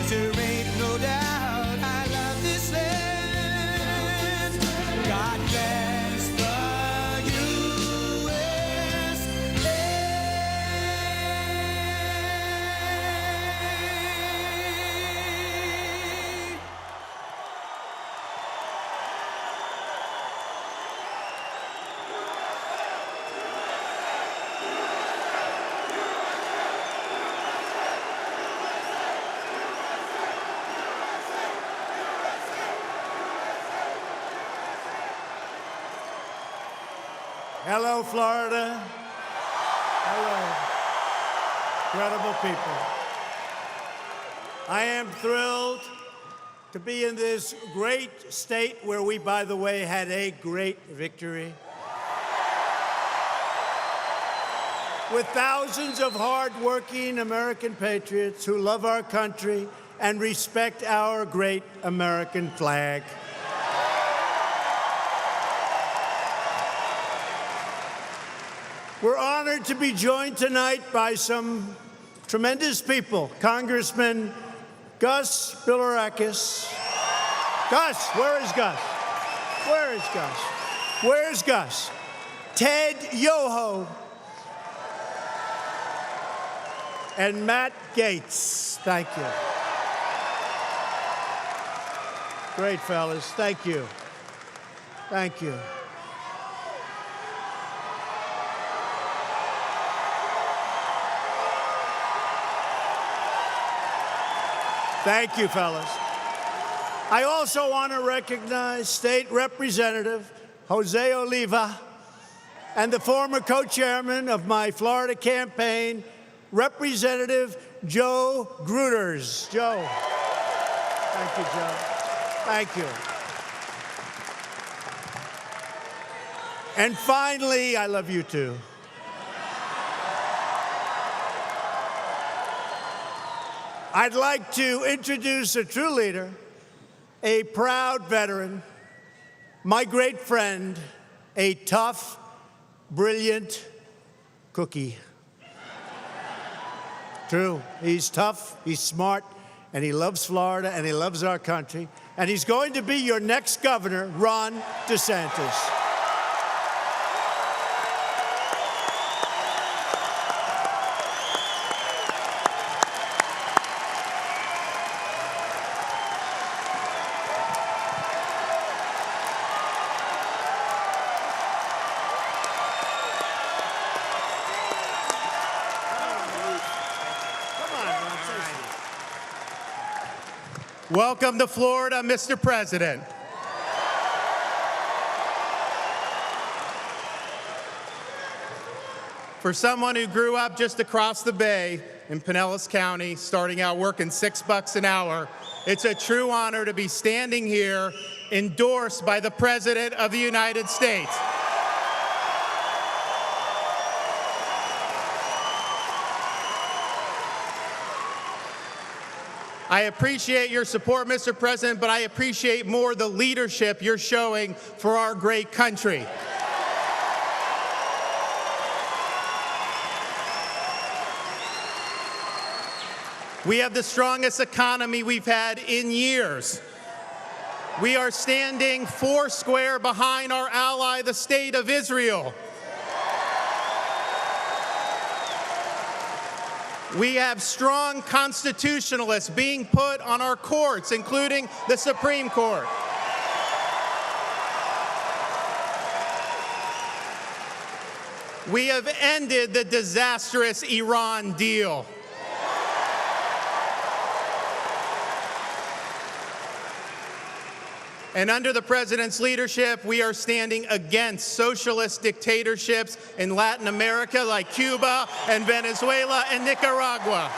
'cause there ain't no doubt I love this land. God bless the USA. Hello, Florida. Hello, incredible people. I am thrilled to be in this great state where we, by the way, had a great victory. With thousands of hardworking American patriots who love our country and respect our great American flag. We're honored to be joined tonight by some tremendous people. Congressman Gus Bilirakis. Gus, where is Gus? Where is Gus? Where's Gus? Ted Yoho. And Matt Gaetz. Thank you. Great, fellas. Thank you. Thank you. Thank you, fellas. I also want to recognize State Representative Jose Oliva and the former co-chairman of my Florida campaign, Representative Joe Gruters. Joe. Thank you, Joe. Thank you. And finally, I love you too. I'd like to introduce a true leader, a proud veteran, my great friend, a tough, brilliant cookie. True, he's tough, he's smart, and he loves Florida, and he loves our country, and he's going to be your next governor, Ron DeSantis. Welcome to Florida, Mr. President. For someone who grew up just across the bay in Pinellas County, starting out working $6 an hour, it's a true honor to be standing here endorsed by the President of the United States. I appreciate your support, Mr. President, but I appreciate more the leadership you're showing for our great country. We have the strongest economy we've had in years. We are standing foursquare behind our ally, the State of Israel. We have strong constitutionalists being put on our courts, including the Supreme Court. We have ended the disastrous Iran deal. And under the President's leadership, we are standing against socialist dictatorships in Latin America like Cuba and Venezuela and Nicaragua.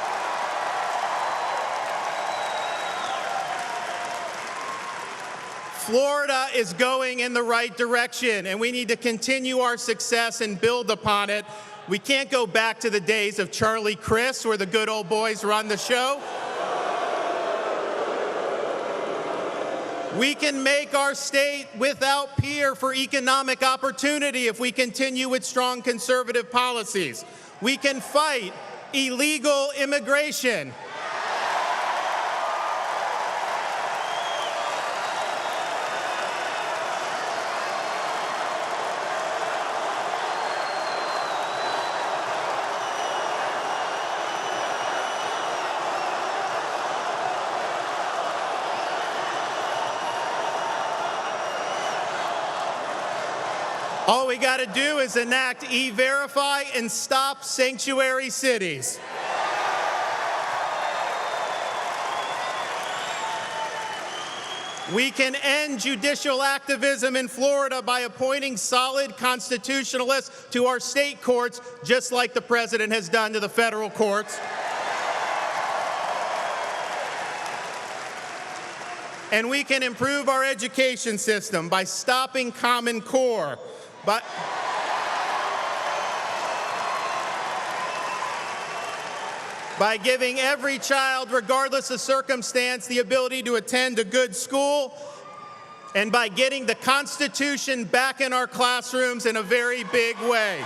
Florida is going in the right direction, and we need to continue our success and build upon it. We can't go back to the days of Charlie Crist, where the good old boys run the show. We can make our state without peer for economic opportunity if we continue with strong conservative policies. We can fight illegal immigration. All we got to do is enact E-Verify and stop sanctuary cities. We can end judicial activism in Florida by appointing solid constitutionalists to our state courts, just like the president has done to the federal courts. And we can improve our education system by stopping Common Core, by giving every child, regardless of circumstance, the ability to attend a good school, and by getting the Constitution back in our classrooms in a very big way.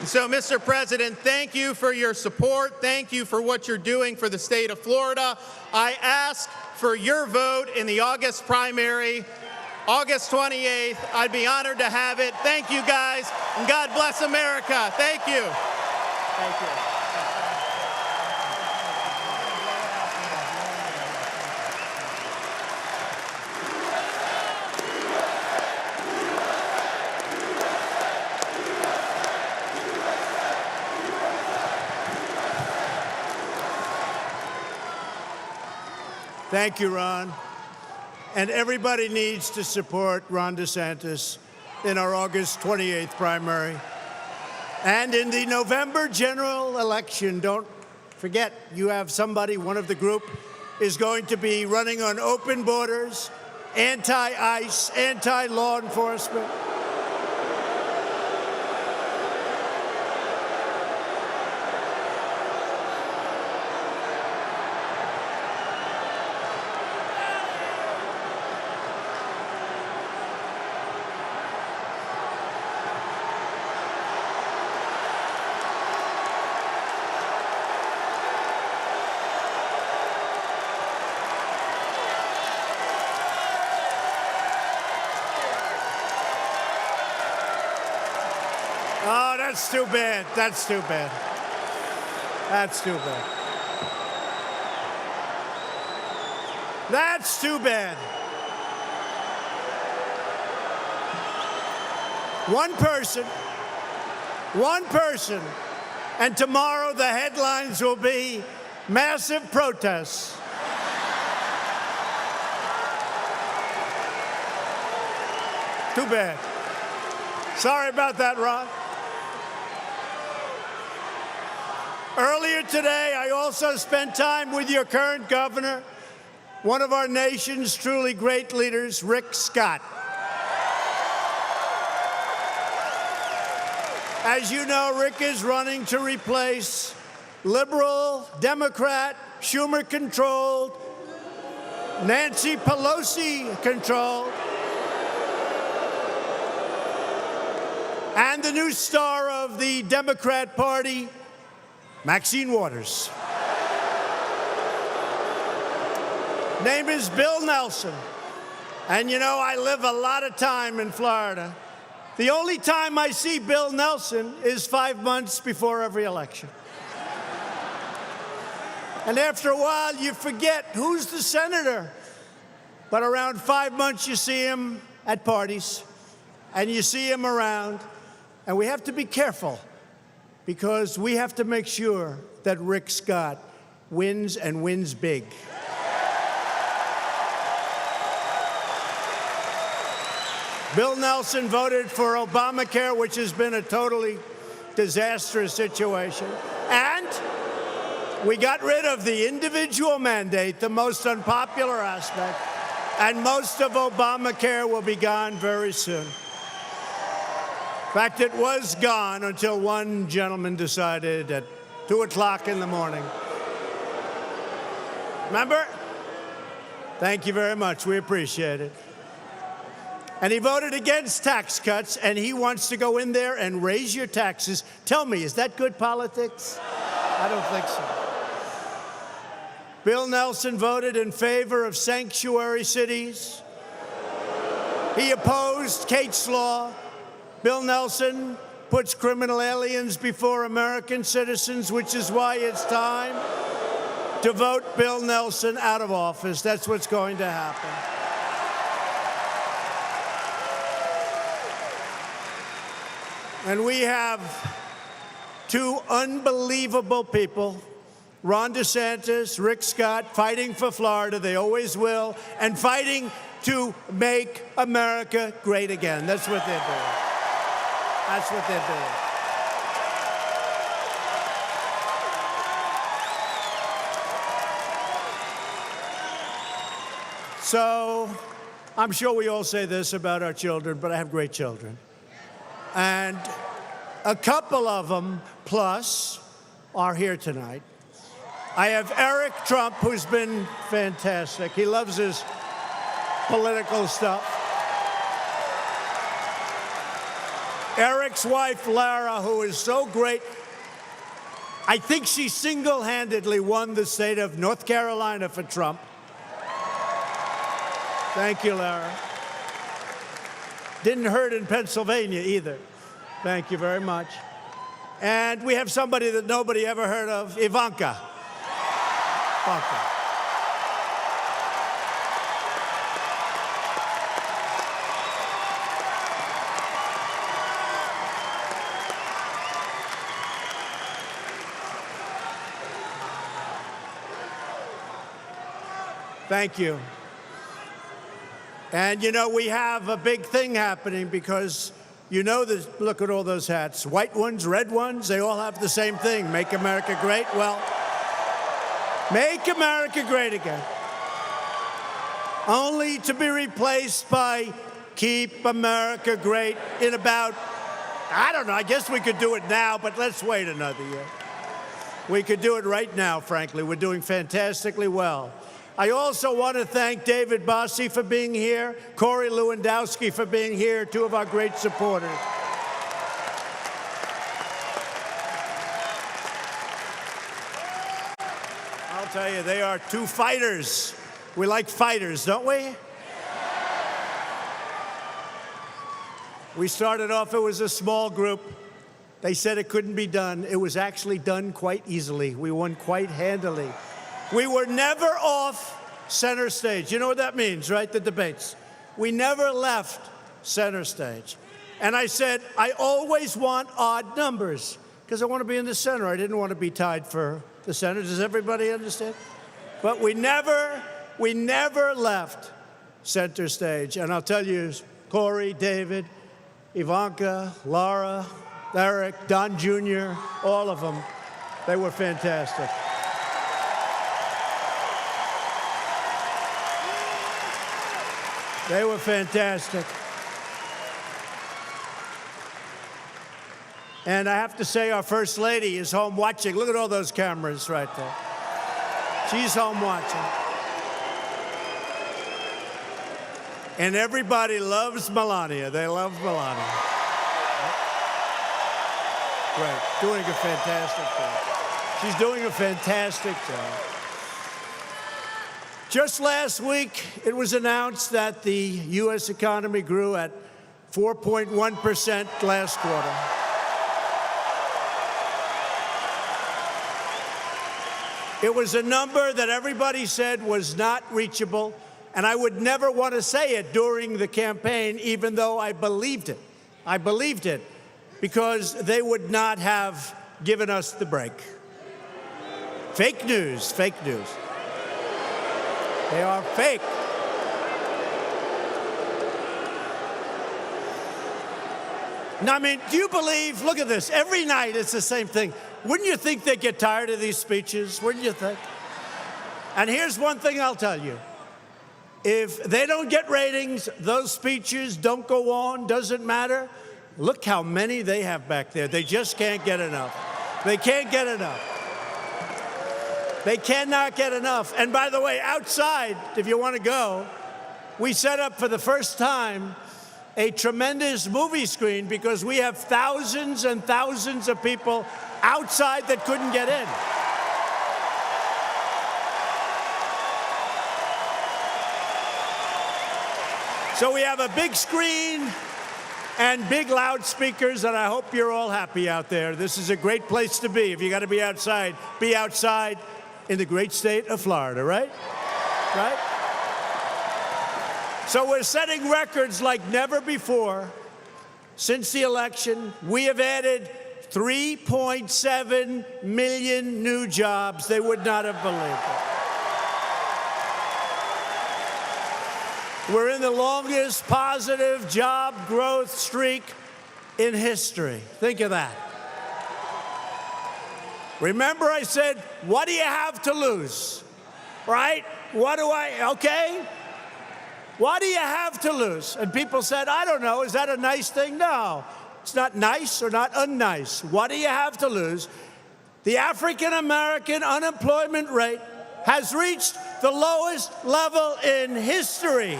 So, Mr. President, thank you for your support. Thank you for what you're doing for the state of Florida. I ask for your vote in the August primary, August 28th. I'd be honored to have it. Thank you, guys, and God bless America. Thank you. Thank you. Thank you, Ron. And everybody needs to support Ron DeSantis in our August 28th primary. And in the November general election, don't forget, you have somebody, one of the group, is going to be running on open borders, anti-ICE, anti-law enforcement. Oh, that's too bad. That's too bad. That's too bad. That's too bad. One person, and tomorrow the headlines will be massive protests. Too bad. Sorry about that, Ron. Earlier today, I also spent time with your current governor, one of our nation's truly great leaders, Rick Scott. As you know, Rick is running to replace liberal, Democrat, Schumer-controlled, Nancy Pelosi-controlled, and the new star of the Democrat Party, Maxine Waters. Name is Bill Nelson. And you know, I live a lot of time in Florida. The only time I see Bill Nelson is 5 months before every election. And after a while, you forget who's the senator. But around 5 months, you see him at parties, and you see him around. And we have to be careful, because we have to make sure that Rick Scott wins, and wins big. Bill Nelson voted for Obamacare, which has been a totally disastrous situation. And we got rid of the individual mandate, the most unpopular aspect. And most of Obamacare will be gone very soon. In fact, it was gone until one gentleman decided at 2 o'clock in the morning. Remember? Thank you very much. We appreciate it. And he voted against tax cuts, and he wants to go in there and raise your taxes. Tell me, is that good politics? I don't think so. Bill Nelson voted in favor of sanctuary cities. He opposed Kate's Law. Bill Nelson puts criminal aliens before American citizens, which is why it's time to vote Bill Nelson out of office. That's what's going to happen. And we have two unbelievable people, Ron DeSantis, Rick Scott, fighting for Florida. They always will. And fighting to make America great again. That's what they're doing. That's what they're doing. So I'm sure we all say this about our children, but I have great children. And a couple of them, plus, are here tonight. I have Eric Trump, who's been fantastic. He loves his political stuff. Eric's wife, Lara, who is so great. I think she single-handedly won the state of North Carolina for Trump. Thank you, Lara. Didn't hurt in Pennsylvania either. Thank you very much. And we have somebody that nobody ever heard of, Ivanka. Ivanka. Thank you. And, you know, we have a big thing happening because, you know, look at all those hats. White ones, red ones, they all have the same thing. Make America great. Well, make America great again. Only to be replaced by keep America great in about, I don't know, I guess we could do it now, but let's wait another year. We could do it right now, frankly. We're doing fantastically well. I also want to thank David Bossie for being here, Corey Lewandowski for being here, two of our great supporters. I'll tell you, they are two fighters. We like fighters, don't we? We started off, it was a small group. They said it couldn't be done. It was actually done quite easily. We won quite handily. We were never off center stage. You know what that means, right? The debates. We never left center stage. And I said, I always want odd numbers because I want to be in the center. I didn't want to be tied for the center. Does everybody understand? But we never left center stage. And I'll tell you, Corey, David, Ivanka, Laura, Eric, Don Jr., all of them, they were fantastic. They were fantastic. And I have to say, our First Lady is home watching. Look at all those cameras right there. She's home watching. And everybody loves Melania. They love Melania. Great. Doing a fantastic job. She's doing a fantastic job. Just last week, it was announced that the U.S. economy grew at 4.1% last quarter. It was a number that everybody said was not reachable, and I would never want to say it during the campaign, even though I believed it. I believed it because they would not have given us the break. Fake news, fake news. They are fake. Now, I mean, do you believe, look at this, every night it's the same thing. Wouldn't you think they get tired of these speeches? Wouldn't you think? And here's one thing I'll tell you. If they don't get ratings, those speeches don't go on, doesn't matter. Look how many they have back there. They just can't get enough. They can't get enough. They cannot get enough. And by the way, outside, if you want to go, we set up for the first time a tremendous movie screen because we have thousands and thousands of people outside that couldn't get in. So we have a big screen and big loudspeakers, and I hope you're all happy out there. This is a great place to be. If you got to be outside, be outside. in the great state of Florida, right? Right? So we're setting records like never before. Since the election, we have added 3.7 million new jobs. They would not have believed it. We're in the longest positive job growth streak in history. Think of that. Remember I said, what do you have to lose? Right? Okay? What do you have to lose? And people said, I don't know, is that a nice thing? No, it's not nice or not unnice. What do you have to lose? The African-American unemployment rate has reached the lowest level in history.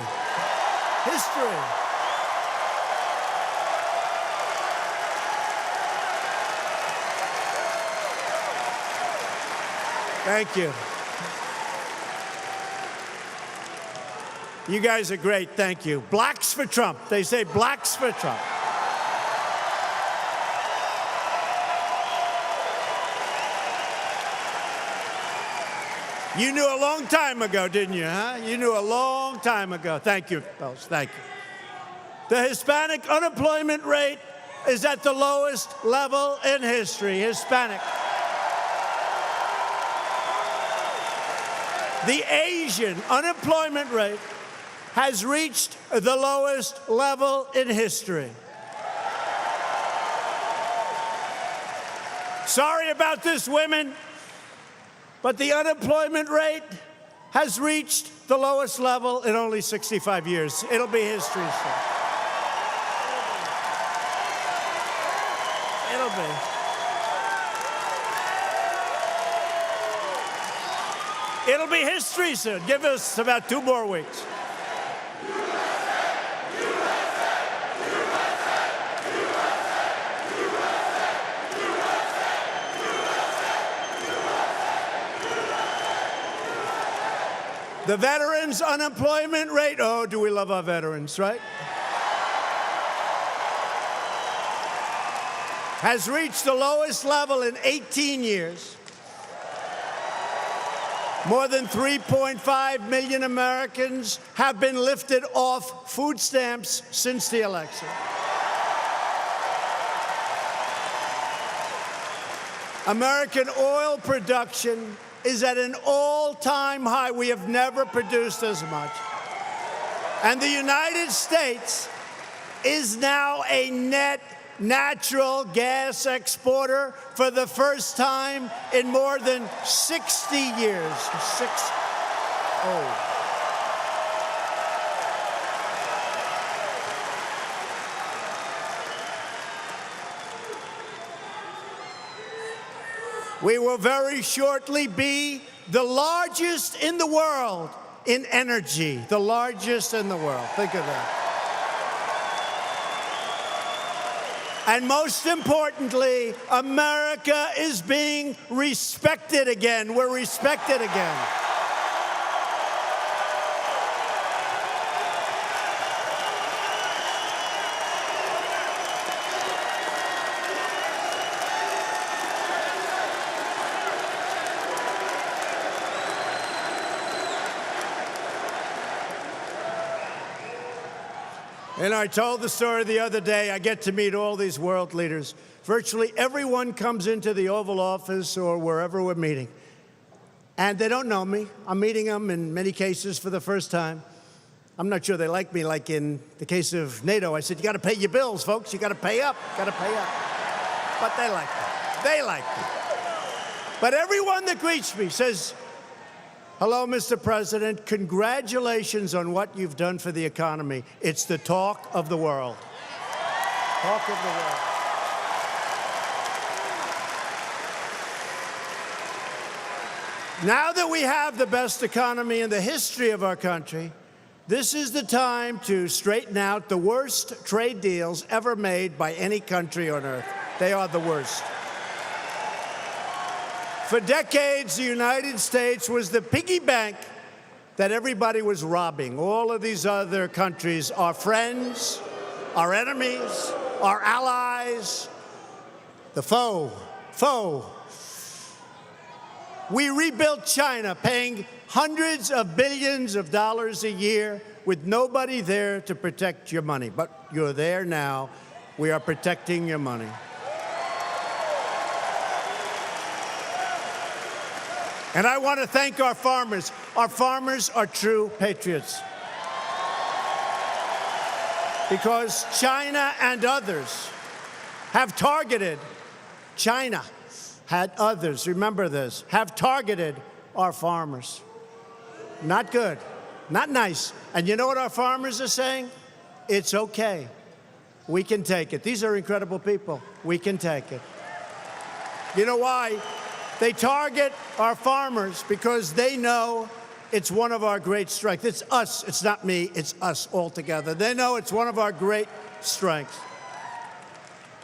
Thank you. You guys are great, thank you. Blacks for Trump. They say blacks for Trump. You knew a long time ago, didn't you, huh? You knew a long time ago. Thank you, fellas, thank you. The Hispanic unemployment rate is at the lowest level in history. Hispanic. The Asian unemployment rate has reached the lowest level in history. Sorry about this, women, but the unemployment rate has reached the lowest level in only 65 years. It'll be history soon. It'll be. It'll be history soon. Give us about 2 more weeks. The veterans' unemployment rate, oh, do we love our veterans, right? Has reached the lowest level in 18 years. More than 3.5 million Americans have been lifted off food stamps since the election. American oil production is at an all-time high. We have never produced as much. And the United States is now a net natural gas exporter for the first time in more than 60 years. We will very shortly be the largest in the world in energy, the largest in the world. Think of that. And most importantly, America is being respected again. We're respected again. And I told the story the other day. I get to meet all these world leaders. Virtually everyone comes into the Oval Office or wherever we're meeting, and they don't know me. I'm meeting them in many cases for the first time. I'm not sure they like me, like in the case of NATO. I said, you got to pay your bills, folks. You got to pay up. Got to pay up. But they like me. They like me. But everyone that greets me says, hello, Mr. President. Congratulations on what you've done for the economy. It's the talk of the world. Talk of the world. Now that we have the best economy in the history of our country, this is the time to straighten out the worst trade deals ever made by any country on earth. They are the worst. For decades, the United States was the piggy bank that everybody was robbing. All of these other countries, our friends, our enemies, our allies, the foe. We rebuilt China, paying hundreds of billions of dollars a year with nobody there to protect your money. But you're there now. We are protecting your money. And I want to thank our farmers. Our farmers are true patriots. Because China and others have targeted, China had others, remember this, have targeted our farmers. Not good, not nice. And you know what our farmers are saying? It's okay. We can take it. These are incredible people. We can take it. You know why? They target our farmers because they know it's one of our great strengths. It's us. It's not me. It's us all together. They know it's one of our great strengths.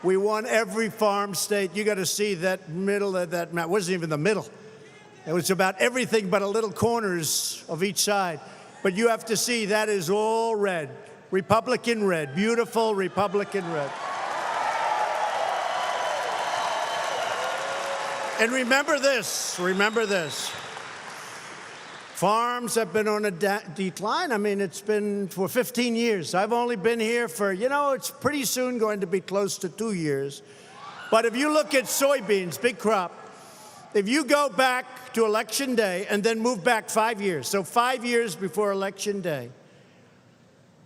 We won every farm state. You got to see that middle of that map. It wasn't even the middle. It was about everything but a little corners of each side. But you have to see that is all red. Republican red. Beautiful Republican red. And remember this, farms have been on a decline. I mean, it's been for 15 years. I've only been here for, it's pretty soon going to be close to 2 years. But if you look at soybeans, big crop, if you go back to Election Day and then move back 5 years, so 5 years before Election Day,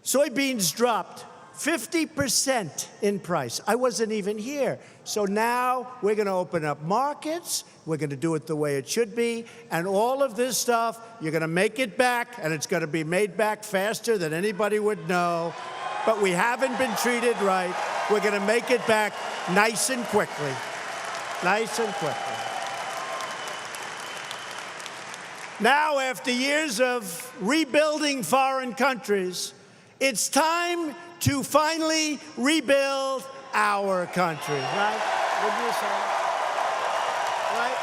soybeans dropped 50% in price. I wasn't even here. So now we're going to open up markets. We're going to do it the way it should be. And all of this stuff, you're going to make it back, and it's going to be made back faster than anybody would know. But we haven't been treated right. We're going to make it back nice and quickly. Nice and quickly. Now, after years of rebuilding foreign countries, it's time to finally rebuild our country, right? Wouldn't you say? Right?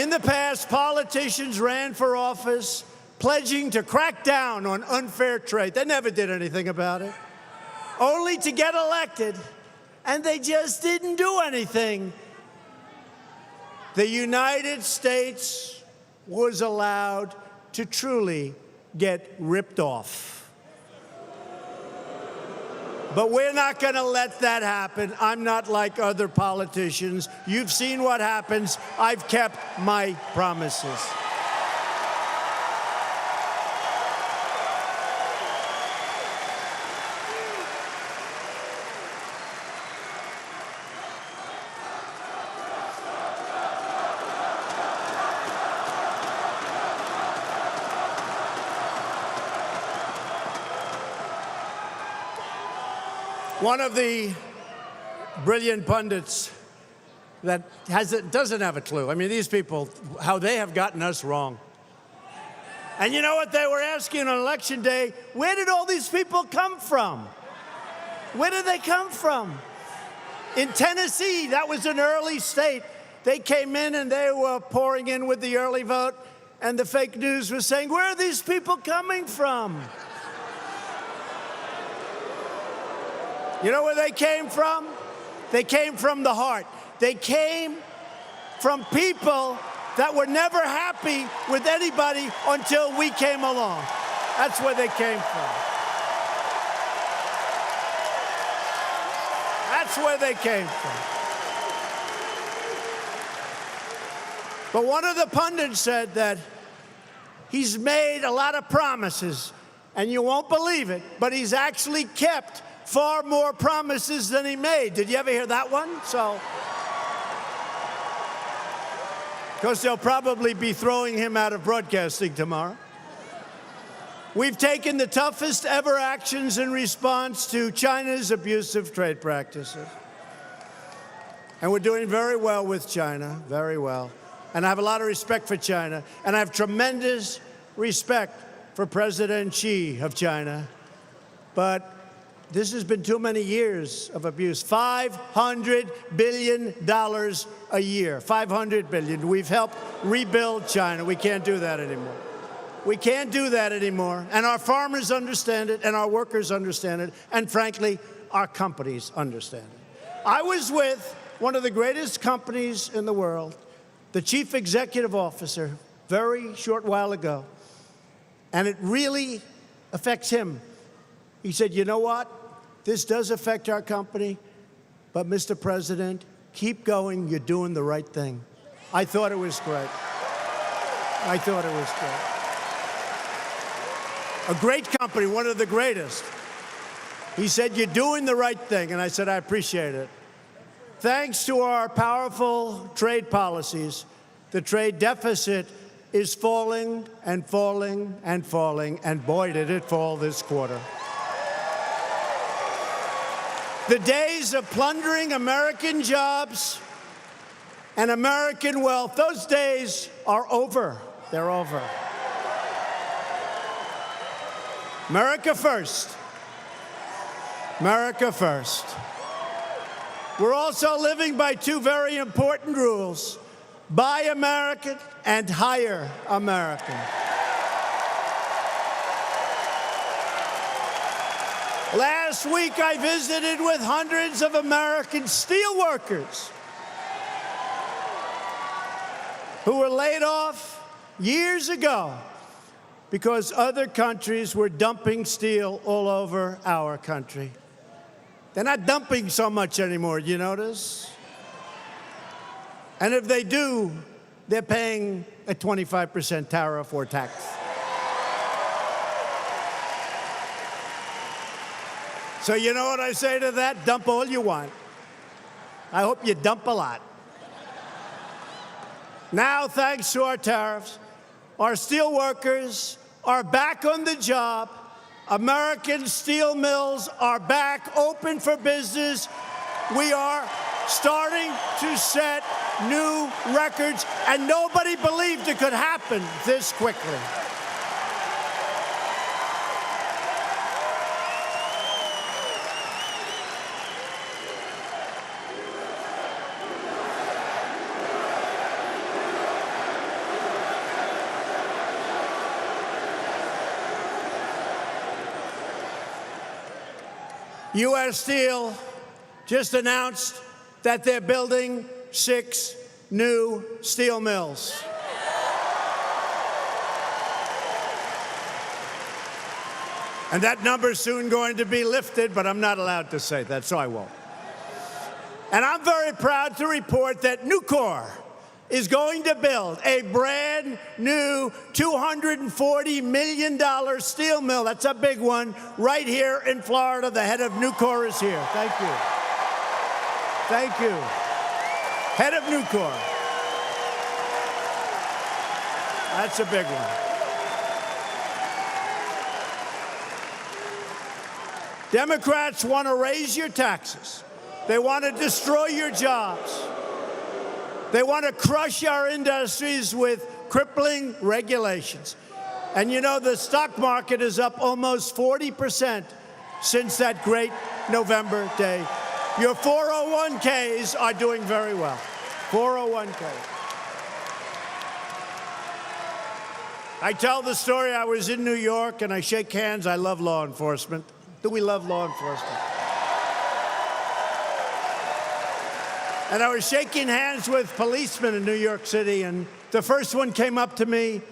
In the past, politicians ran for office pledging to crack down on unfair trade. They never did anything about it, only to get elected. And they just didn't do anything. The United States was allowed to truly get ripped off. But we're not going to let that happen. I'm not like other politicians. You've seen what happens. I've kept my promises. One of the brilliant pundits that doesn't have a clue. I mean, these people, how they have gotten us wrong. And you know what they were asking on Election Day? Where did all these people come from? Where did they come from? In Tennessee, that was an early state. They came in and they were pouring in with the early vote, and the fake news was saying, where are these people coming from? You know where they came from? They came from the heart. They came from people that were never happy with anybody until we came along. That's where they came from. That's where they came from. But one of the pundits said that he's made a lot of promises, and you won't believe it, but he's actually kept far more promises than he made. Did you ever hear that one? So, because they'll probably be throwing him out of broadcasting tomorrow. We've taken the toughest ever actions in response to China's abusive trade practices. And we're doing very well with China, very well. And I have a lot of respect for China. And I have tremendous respect for President Xi of China. But this has been too many years of abuse. $500 billion a year. $500 billion. We've helped rebuild China. We can't do that anymore. We can't do that anymore. And our farmers understand it, and our workers understand it, and frankly, our companies understand it. I was with one of the greatest companies in the world, the chief executive officer, very short while ago, and it really affects him. He said, you know what? This does affect our company, but Mr. President, keep going. You're doing the right thing. I thought it was great. I thought it was great. A great company, one of the greatest. He said, you're doing the right thing. And I said, I appreciate it. Thanks to our powerful trade policies, the trade deficit is falling and falling and falling, and boy, did it fall this quarter. The days of plundering American jobs and American wealth, those days are over. They're over. America first. America first. We're also living by two very important rules: buy American and hire American. Last week, I visited with hundreds of American steelworkers who were laid off years ago because other countries were dumping steel all over our country. They're not dumping so much anymore, you notice? And if they do, they're paying a 25% tariff or tax. So you know what I say to that? Dump all you want. I hope you dump a lot. Now, thanks to our tariffs, our steel workers are back on the job. American steel mills are back open for business. We are starting to set new records, and nobody believed it could happen this quickly. U.S. Steel just announced that they're building 6 new steel mills. And that number's soon going to be lifted, but I'm not allowed to say that, so I won't. And I'm very proud to report that Nucor is going to build a brand new $240 million steel mill. That's a big one, right here in Florida. The head of Nucor is here. Thank you. Thank you. Head of Nucor. That's a big one. Democrats want to raise your taxes. They want to destroy your jobs. They want to crush our industries with crippling regulations. And you know, the stock market is up almost 40% since that great November day. Your 401ks are doing very well. 401ks. I tell the story. I was in New York and I shake hands. I love law enforcement. Do we love law enforcement? And I was shaking hands with policemen in New York City, and the first one came up to me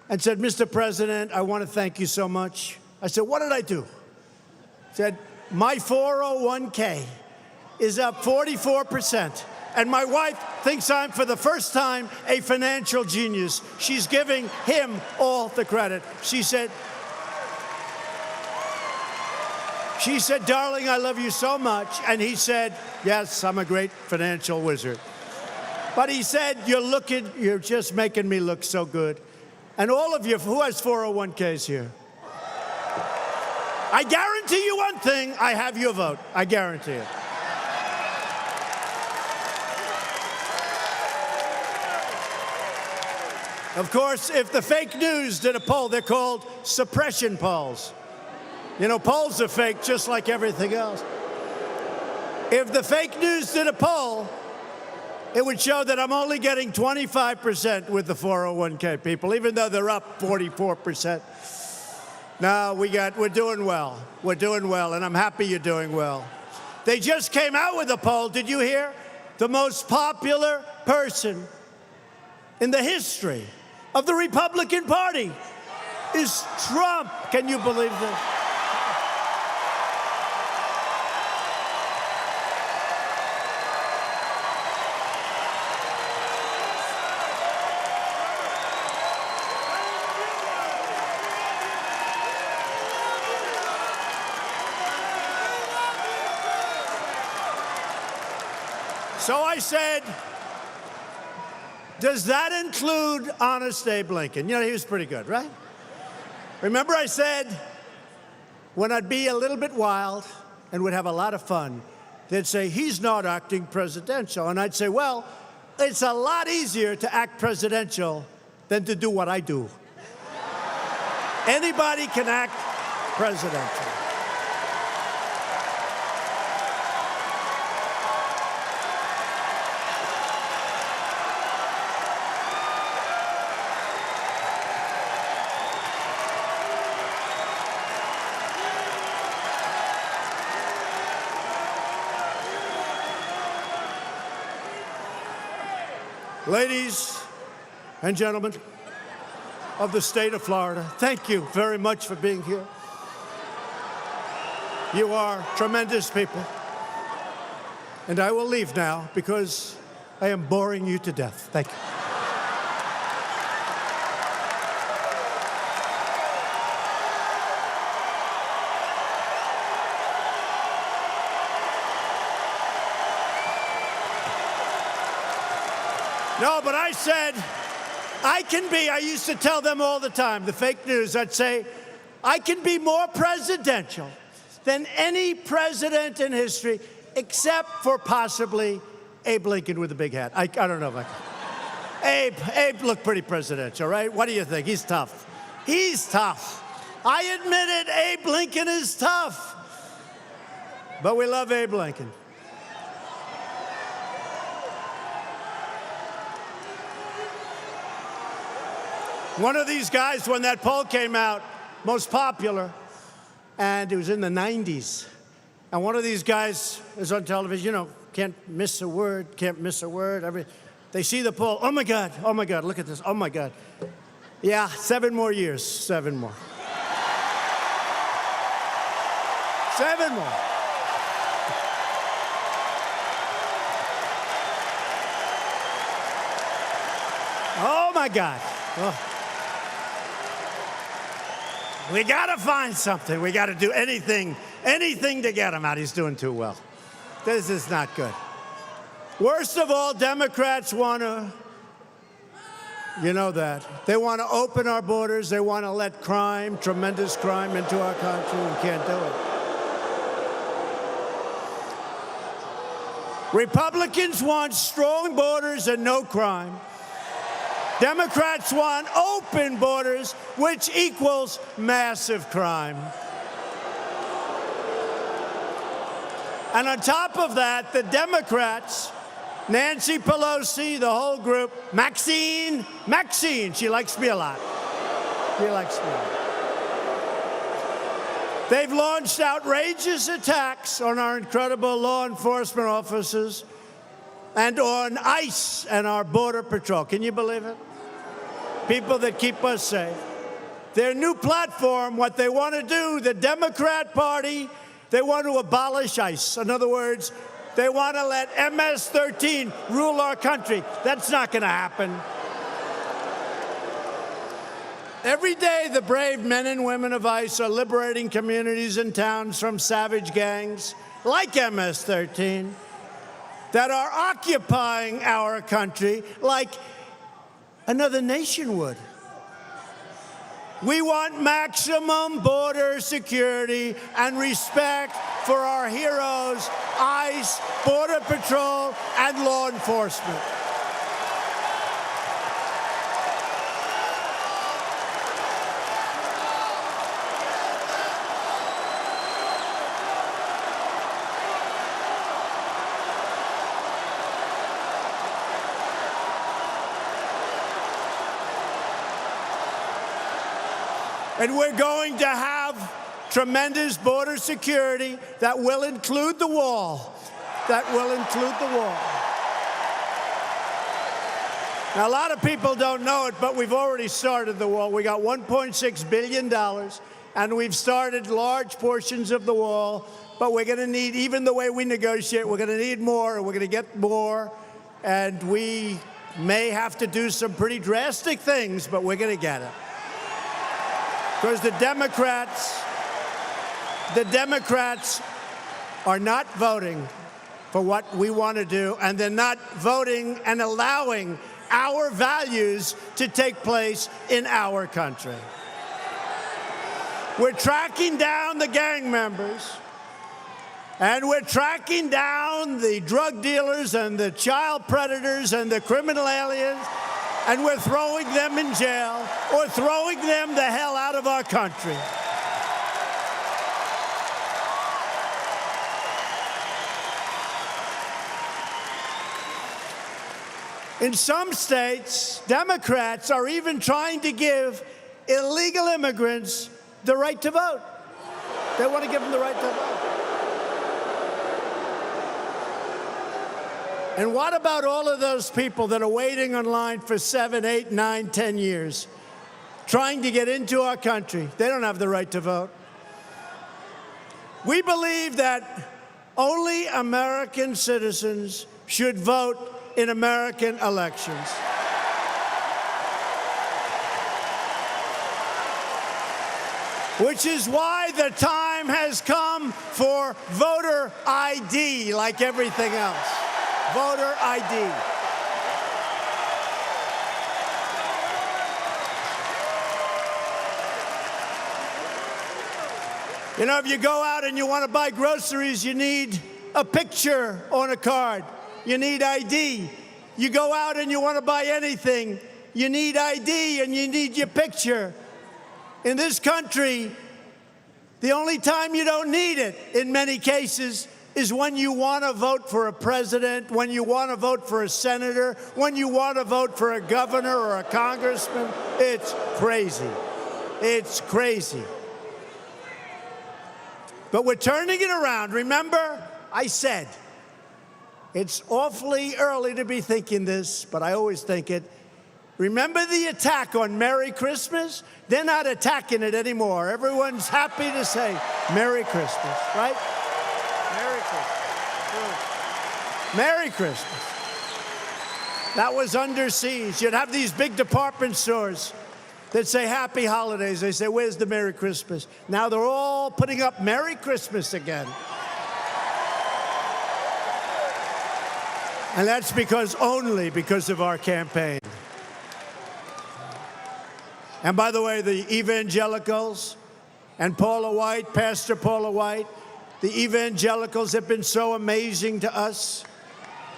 and said, Mr. President, I want to thank you so much. I said, what did I do? He said, my 401k is up 44%, and my wife thinks I'm, for the first time, a financial genius. She's giving him all the credit. She said, darling, I love you so much. And he said, yes, I'm a great financial wizard. But he said, you're just making me look so good. And all of you, who has 401ks here? I guarantee you one thing, I have your vote. I guarantee it. Of course, if the fake news did a poll, they're called suppression polls. You know, polls are fake just like everything else. If the fake news did a poll, it would show that I'm only getting 25% with the 401k people, even though they're up 44%. No, we're doing well. We're doing well, and I'm happy you're doing well. They just came out with a poll. Did you hear? The most popular person in the history of the Republican Party is Trump. Can you believe this? So I said, does that include Honest Abe Lincoln? You know, he was pretty good, right? Remember I said, when I'd be a little bit wild and would have a lot of fun, they'd say, he's not acting presidential. And I'd say, well, it's a lot easier to act presidential than to do what I do. Anybody can act presidential. Ladies and gentlemen of the state of Florida, thank you very much for being here. You are tremendous people. And I will leave now because I am boring you to death. Thank you. No, but I said, I used to tell them all the time, the fake news, I'd say, I can be more presidential than any president in history, except for possibly Abe Lincoln with a big hat. I don't know if I can. Abe looked pretty presidential, right? What do you think? He's tough. He's tough. I admit it, Abe Lincoln is tough. But we love Abe Lincoln. One of these guys, when that poll came out, most popular, and it was in the 90s, and one of these guys is on television, you know, can't miss a word. They see the poll, oh my God, look at this, oh my God. Yeah, 7 more years, 7 more. 7 more. Oh my God. Oh. We got to find something. We got to do anything to get him out. He's doing too well. This is not good. Worst of all, Democrats want to, you know that. They want to open our borders. They want to let crime, tremendous crime, into our country. We can't do it. Republicans want strong borders and no crime. Democrats want open borders, which equals massive crime. And on top of that, the Democrats, Nancy Pelosi, the whole group, Maxine, she likes me a lot. They've launched outrageous attacks on our incredible law enforcement officers and on ICE and our Border Patrol. Can you believe it? People that keep us safe. Their new platform, what they want to do, the Democrat Party, they want to abolish ICE. In other words, they want to let MS-13 rule our country. That's not going to happen. Every day, the brave men and women of ICE are liberating communities and towns from savage gangs like MS-13 that are occupying our country like another nation would. We want maximum border security and respect for our heroes, ICE, Border Patrol, and law enforcement. And we're going to have tremendous border security that will include the wall. That will include the wall. Now, a lot of people don't know it, but we've already started the wall. We got $1.6 billion, and we've started large portions of the wall. But we're going to need, even the way we negotiate, we're going to need more, and we're going to get more. And we may have to do some pretty drastic things, but we're going to get it. Because the Democrats are not voting for what we want to do, and they're not voting and allowing our values to take place in our country. We're tracking down the gang members, and we're tracking down the drug dealers and the child predators and the criminal aliens, and we're throwing them in jail or throwing them the hell out of our country. In some states, Democrats are even trying to give illegal immigrants the right to vote. They want to give them the right to vote. And what about all of those people that are waiting online for 7, 8, 9, 10 years, trying to get into our country? They don't have the right to vote. We believe that only American citizens should vote in American elections. Which is why the time has come for voter ID, like everything else. Voter ID. You know, if you go out and you want to buy groceries, you need a picture on a card. You need ID. You go out and you want to buy anything, you need ID and you need your picture. In this country, the only time you don't need it, in many cases, is when you want to vote for a president, when you want to vote for a senator, when you want to vote for a governor or a congressman. It's crazy. It's crazy. But we're turning it around. Remember, I said, it's awfully early to be thinking this, but I always think it. Remember the attack on Merry Christmas? They're not attacking it anymore. Everyone's happy to say Merry Christmas, right? Merry Christmas. Merry Christmas. That was under siege. You'd have these big department stores that say Happy Holidays. They say, where's the Merry Christmas? Now they're all putting up Merry Christmas again. And that's only because of our campaign. And by the way, the evangelicals and Paula White, Pastor Paula White, the evangelicals have been so amazing to us.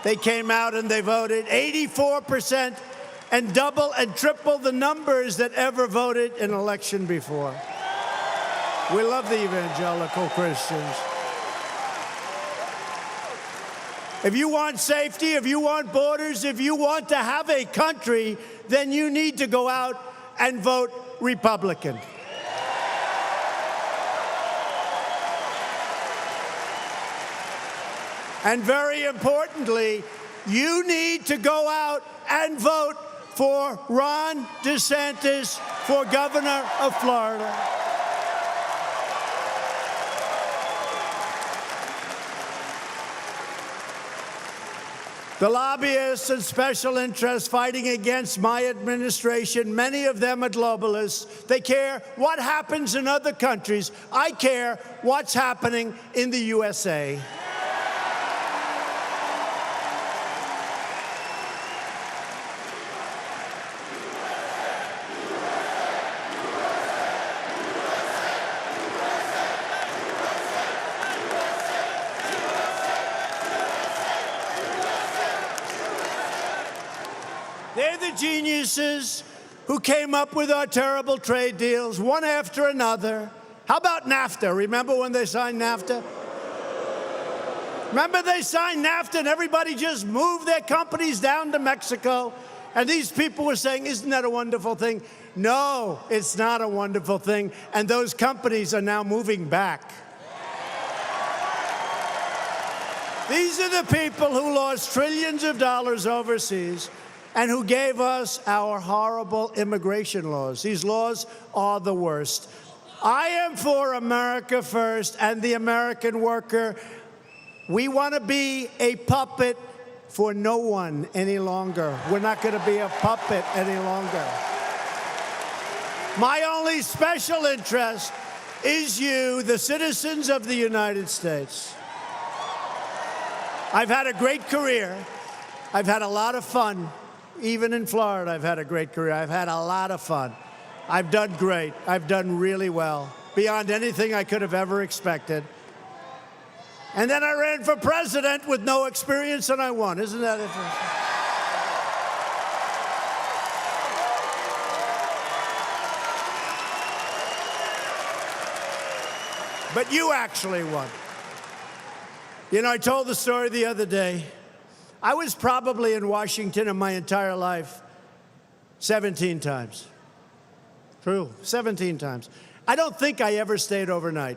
They came out and they voted 84% and double and triple the numbers that ever voted in an election before. We love the evangelical Christians. If you want safety, if you want borders, if you want to have a country, then you need to go out and vote Republican. And very importantly, you need to go out and vote for Ron DeSantis for governor of Florida. The lobbyists and special interests fighting against my administration, many of them are globalists. They care what happens in other countries. I care what's happening in the USA. They're the geniuses who came up with our terrible trade deals, one after another. How about NAFTA? Remember when they signed NAFTA? Remember they signed NAFTA and everybody just moved their companies down to Mexico And these people were saying, isn't that a wonderful thing? No, it's not a wonderful thing. And those companies are now moving back. These are the people who lost trillions of dollars overseas and who gave us our horrible immigration laws. These laws are the worst. I am for America first and the American worker. We want to be a puppet for no one any longer. We're not going to be a puppet any longer. My only special interest is you, the citizens of the United States. I've had a great career. I've had a lot of fun. Even in Florida, I've had a great career. I've had a lot of fun. I've done great. I've done really well, beyond anything I could have ever expected. And then I ran for president with no experience, and I won. Isn't that interesting? But you actually won. You know, I told the story the other day. I was probably in Washington in my entire life 17 times. True, 17 times. I don't think I ever stayed overnight.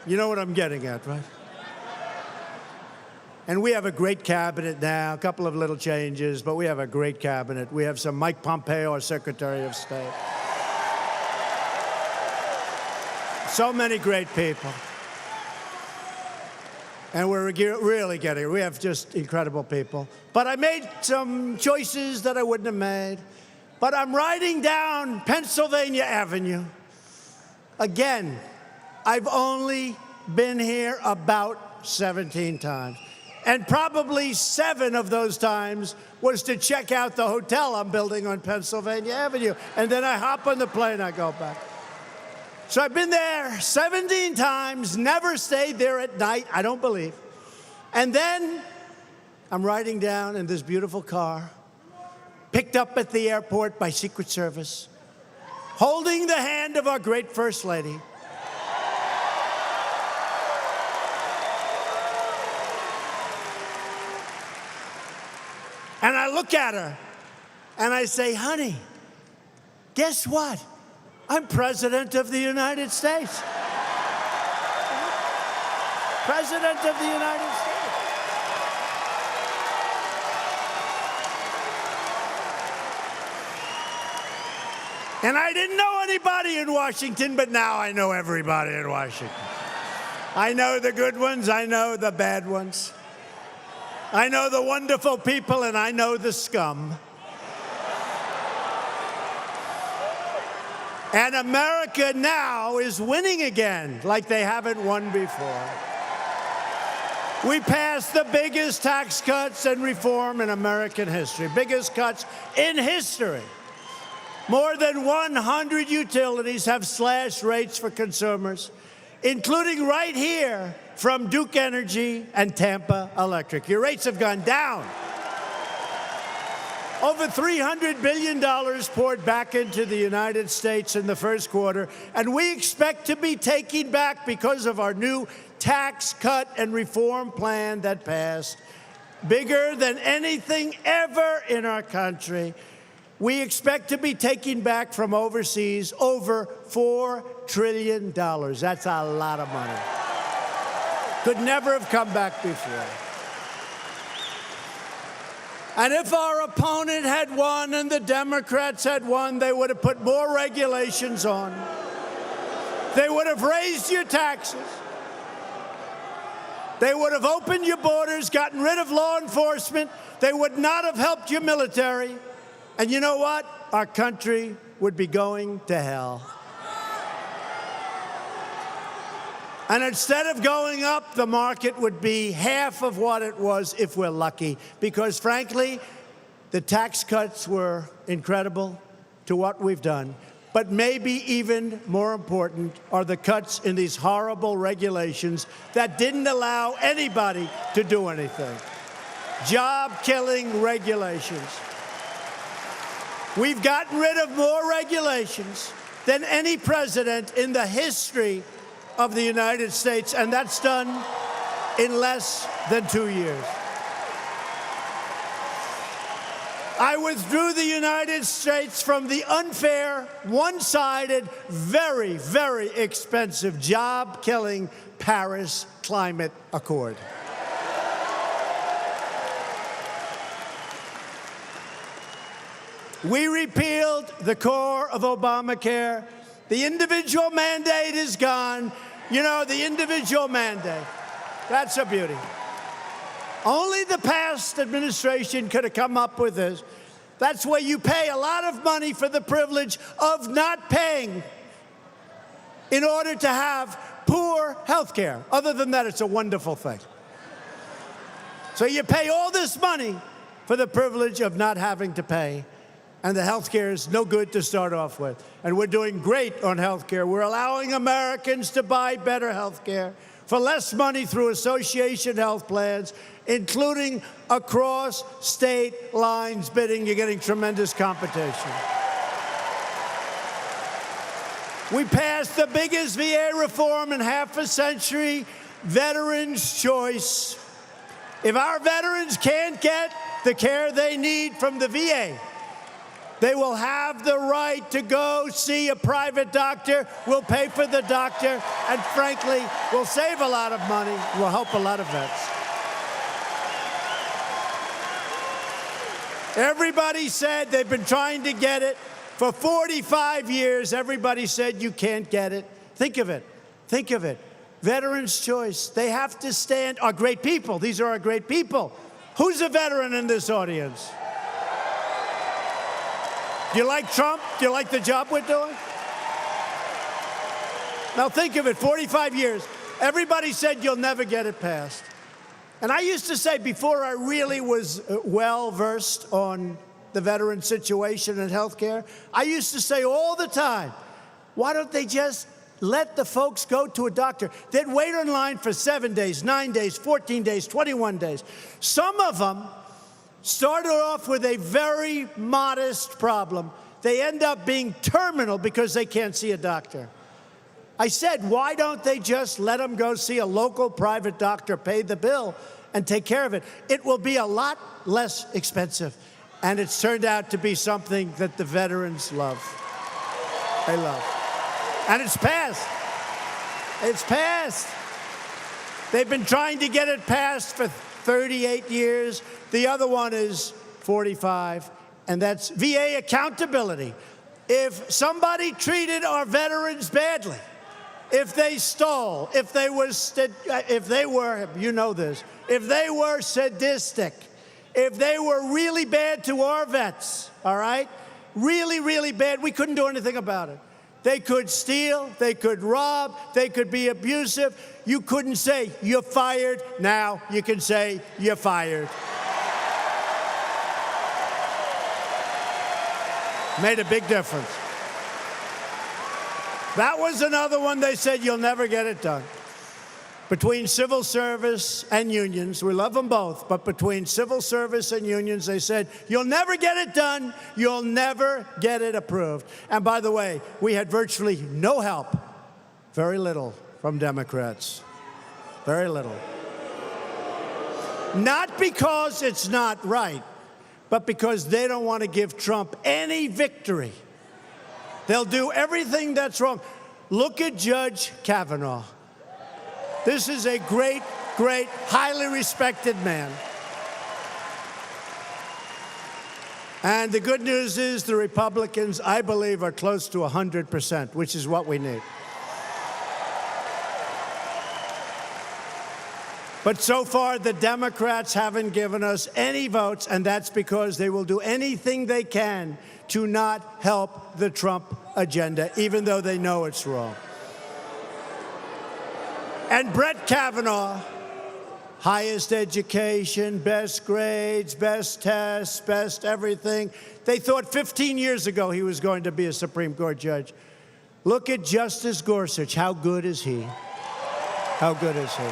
You know what I'm getting at, right? And we have a great cabinet now, a couple of little changes, but we have a great cabinet. We have some Mike Pompeo, our Secretary of State. So many great people. And we're really getting it. We have just incredible people. But I made some choices that I wouldn't have made. But I'm riding down Pennsylvania Avenue. Again, I've only been here about 17 times. And probably 7 of those times was to check out the hotel I'm building on Pennsylvania Avenue. And then I hop on the plane, I go back. So I've been there 17 times, never stayed there at night, I don't believe. And then I'm riding down in this beautiful car, picked up at the airport by Secret Service, holding the hand of our great First Lady. And I look at her and I say, honey, guess what? I'm President of the United States. President of the United States. And I didn't know anybody in Washington, but now I know everybody in Washington. I know the good ones, I know the bad ones. I know the wonderful people, and I know the scum. And America now is winning again, like they haven't won before. We passed the biggest tax cuts and reform in American history, biggest cuts in history. More than 100 utilities have slashed rates for consumers, including right here from Duke Energy and Tampa Electric. Your rates have gone down. Over $300 billion poured back into the United States in the first quarter, and we expect to be taking back, because of our new tax cut and reform plan that passed, bigger than anything ever in our country. We expect to be taking back from overseas over $4 trillion. That's a lot of money. Could never have come back before. And if our opponent had won and the Democrats had won, they would have put more regulations on. They would have raised your taxes. They would have opened your borders, gotten rid of law enforcement. They would not have helped your military. And you know what? Our country would be going to hell. And instead of going up, the market would be half of what it was if we're lucky. Because frankly, the tax cuts were incredible to what we've done. But maybe even more important are the cuts in these horrible regulations that didn't allow anybody to do anything. Job-killing regulations. We've gotten rid of more regulations than any president in the history of the United States, and that's done in less than 2 years. I withdrew the United States from the unfair, one-sided, very, very expensive, job-killing Paris Climate Accord. We repealed the core of Obamacare. The individual mandate is gone. You know, the individual mandate. That's a beauty. Only the past administration could have come up with this. That's where you pay a lot of money for the privilege of not paying in order to have poor health care. Other than that, it's a wonderful thing. So you pay all this money for the privilege of not having to pay, and the health care is no good to start off with. And we're doing great on health care. We're allowing Americans to buy better health care for less money through association health plans, including across state lines bidding. You're getting tremendous competition. We passed the biggest VA reform in half a century, Veterans' Choice. If our veterans can't get the care they need from the VA, they will have the right to go see a private doctor. We'll pay for the doctor, and frankly, we'll save a lot of money. We'll help a lot of vets. Everybody said they've been trying to get it for 45 years. Everybody said you can't get it. Think of it. Think of it. Veterans' Choice. They have to stand. Our great people. These are our great people. Who's a veteran in this audience? Do you like Trump? Do you like the job we're doing? Now think of it, 45 years. Everybody said you'll never get it passed. And I used to say, before I really was well-versed on the veteran situation and health care, I used to say all the time, why don't they just let the folks go to a doctor? They'd wait in line for 7 days, 9 days, 14 days, 21 days. Some of them started off with a very modest problem. They end up being terminal because they can't see a doctor. I said, why don't they just let them go see a local private doctor, pay the bill, and take care of it? It will be a lot less expensive. And it's turned out to be something that the veterans love. They love. And it's passed. It's passed. They've been trying to get it passed for 38 years. The other one is 45, and that's VA accountability. If somebody treated our veterans badly, if they stole, if they were, you know this, if they were sadistic, if they were really bad to our vets, all right? Really, really bad, we couldn't do anything about it. They could steal, they could rob, they could be abusive. You couldn't say, you're fired. Now you can say, you're fired. Made a big difference. That was another one they said, you'll never get it done. Between civil service and unions, we love them both, but between civil service and unions, they said, you'll never get it done, you'll never get it approved. And by the way, we had virtually no help, very little, from Democrats. Very little. Not because it's not right, but because they don't want to give Trump any victory. They'll do everything that's wrong. Look at Judge Kavanaugh. This is a great, great, highly respected man. And the good news is the Republicans, I believe, are close to 100%, which is what we need. But so far, the Democrats haven't given us any votes, and that's because they will do anything they can to not help the Trump agenda, even though they know it's wrong. And Brett Kavanaugh, highest education, best grades, best tests, best everything. They thought 15 years ago he was going to be a Supreme Court judge. Look at Justice Gorsuch. How good is he? How good is he?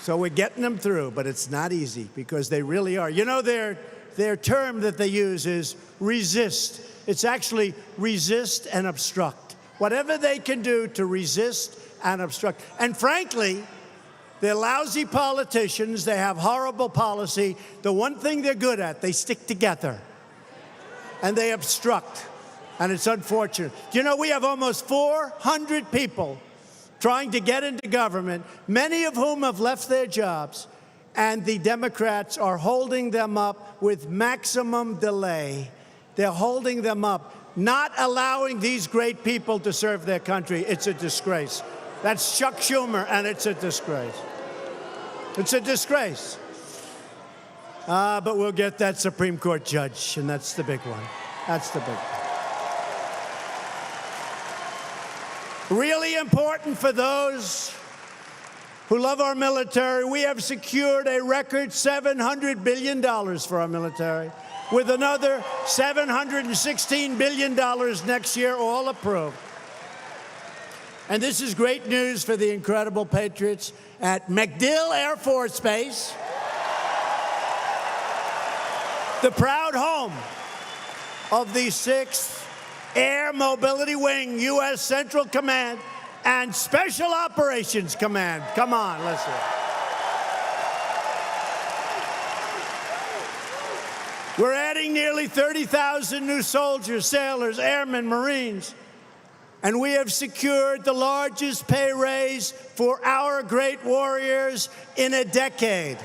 So we're getting them through, but it's not easy because they really are. You know, their term that they use is resist. It's actually resist and obstruct. Whatever they can do to resist and obstruct. And frankly, They're lousy politicians. They have horrible policy. The one thing they're good at, they stick together. And they obstruct. And it's unfortunate. Do you know we have almost 400 people trying to get into government, many of whom have left their jobs, and the Democrats are holding them up with maximum delay. They're holding them up, not allowing these great people to serve their country. It's a disgrace. That's Chuck Schumer, and it's a disgrace. It's a disgrace. But we'll get that Supreme Court judge, and that's the big one. That's the big one. Really important for those who love our military, we have secured a record $700 billion for our military, with another $716 billion next year, all approved. And this is great news for the incredible patriots at MacDill Air Force Base, the proud home of the 6th Air Mobility Wing, U.S. Central Command and Special Operations Command. Come on, listen. We're adding nearly 30,000 new soldiers, sailors, airmen, Marines. And we have secured the largest pay raise for our great warriors in a decade.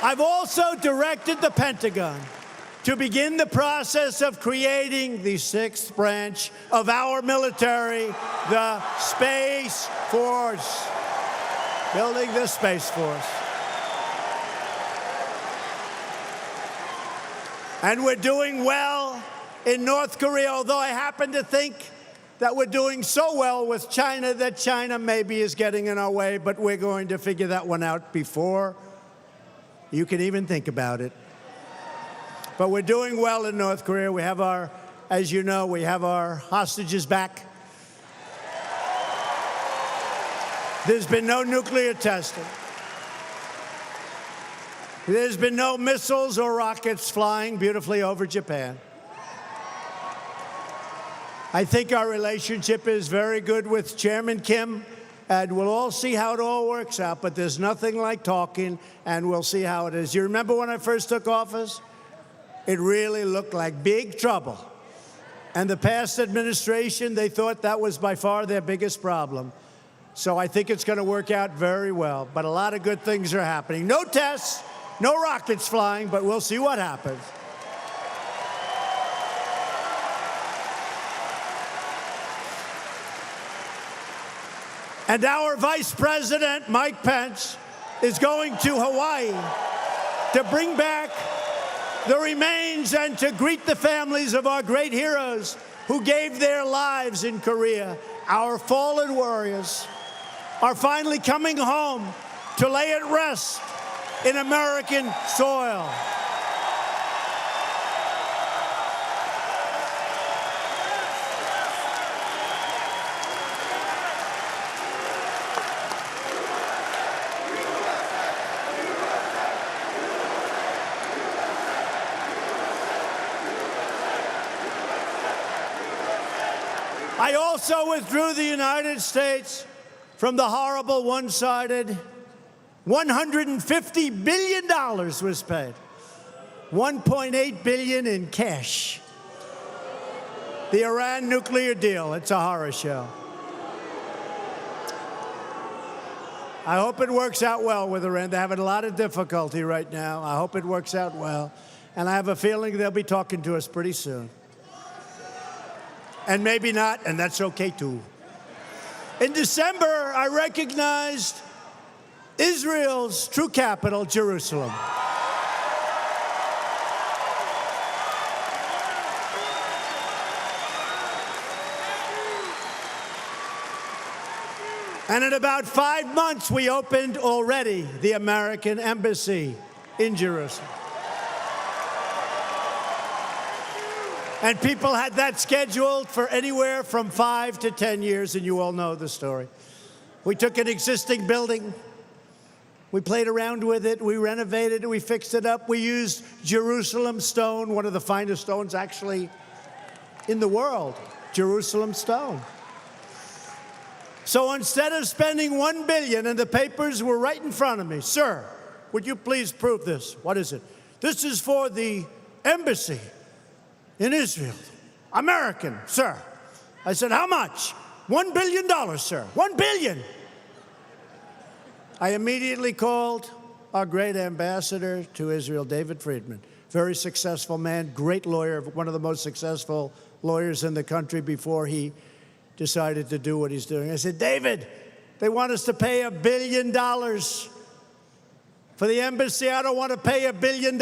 I've also directed the Pentagon to begin the process of creating the 6th branch of our military, the Space Force. Building the Space Force. And we're doing well in North Korea, although I happen to think that we're doing so well with China that China maybe is getting in our way, but we're going to figure that one out before you can even think about it. But we're doing well in North Korea. We have our, as you know, we have our hostages back. There's been no nuclear testing. There's been no missiles or rockets flying beautifully over Japan. I think our relationship is very good with Chairman Kim, and we'll all see how it all works out, but there's nothing like talking, and we'll see how it is. You remember when I first took office? It really looked like big trouble. And the past administration, they thought that was by far their biggest problem. So I think it's going to work out very well. But a lot of good things are happening. No tests, no rockets flying, but we'll see what happens. And our Vice President, Mike Pence, is going to Hawaii to bring back the remains and to greet the families of our great heroes who gave their lives in Korea. Our fallen warriors are finally coming home to lay at rest in American soil. I also withdrew the United States from the horrible one-sided $150 billion was paid. $1.8 billion in cash. The Iran nuclear deal, it's a horror show. I hope it works out well with Iran. They're having a lot of difficulty right now. I hope it works out well. And I have a feeling they'll be talking to us pretty soon. And maybe not, and that's okay too. In December, I recognized Israel's true capital, Jerusalem. And in about 5 months, we opened already the American embassy in Jerusalem. And people had that scheduled for anywhere from 5 to 10 years, and you all know the story. We took an existing building, we played around with it, we renovated it, we fixed it up. We used Jerusalem stone, one of the finest stones actually in the world, Jerusalem stone. So instead of spending $1 billion, and the papers were right in front of me, sir, would you please prove this? What is it? This is for the embassy in Israel. American, sir. I said, how much? $1 billion, sir. $1 billion. I immediately called our great ambassador to Israel, David Friedman. Very successful man, great lawyer, one of the most successful lawyers in the country before he decided to do what he's doing. I said, David, they want us to pay $1 billion for the embassy. I don't want to pay $1 billion.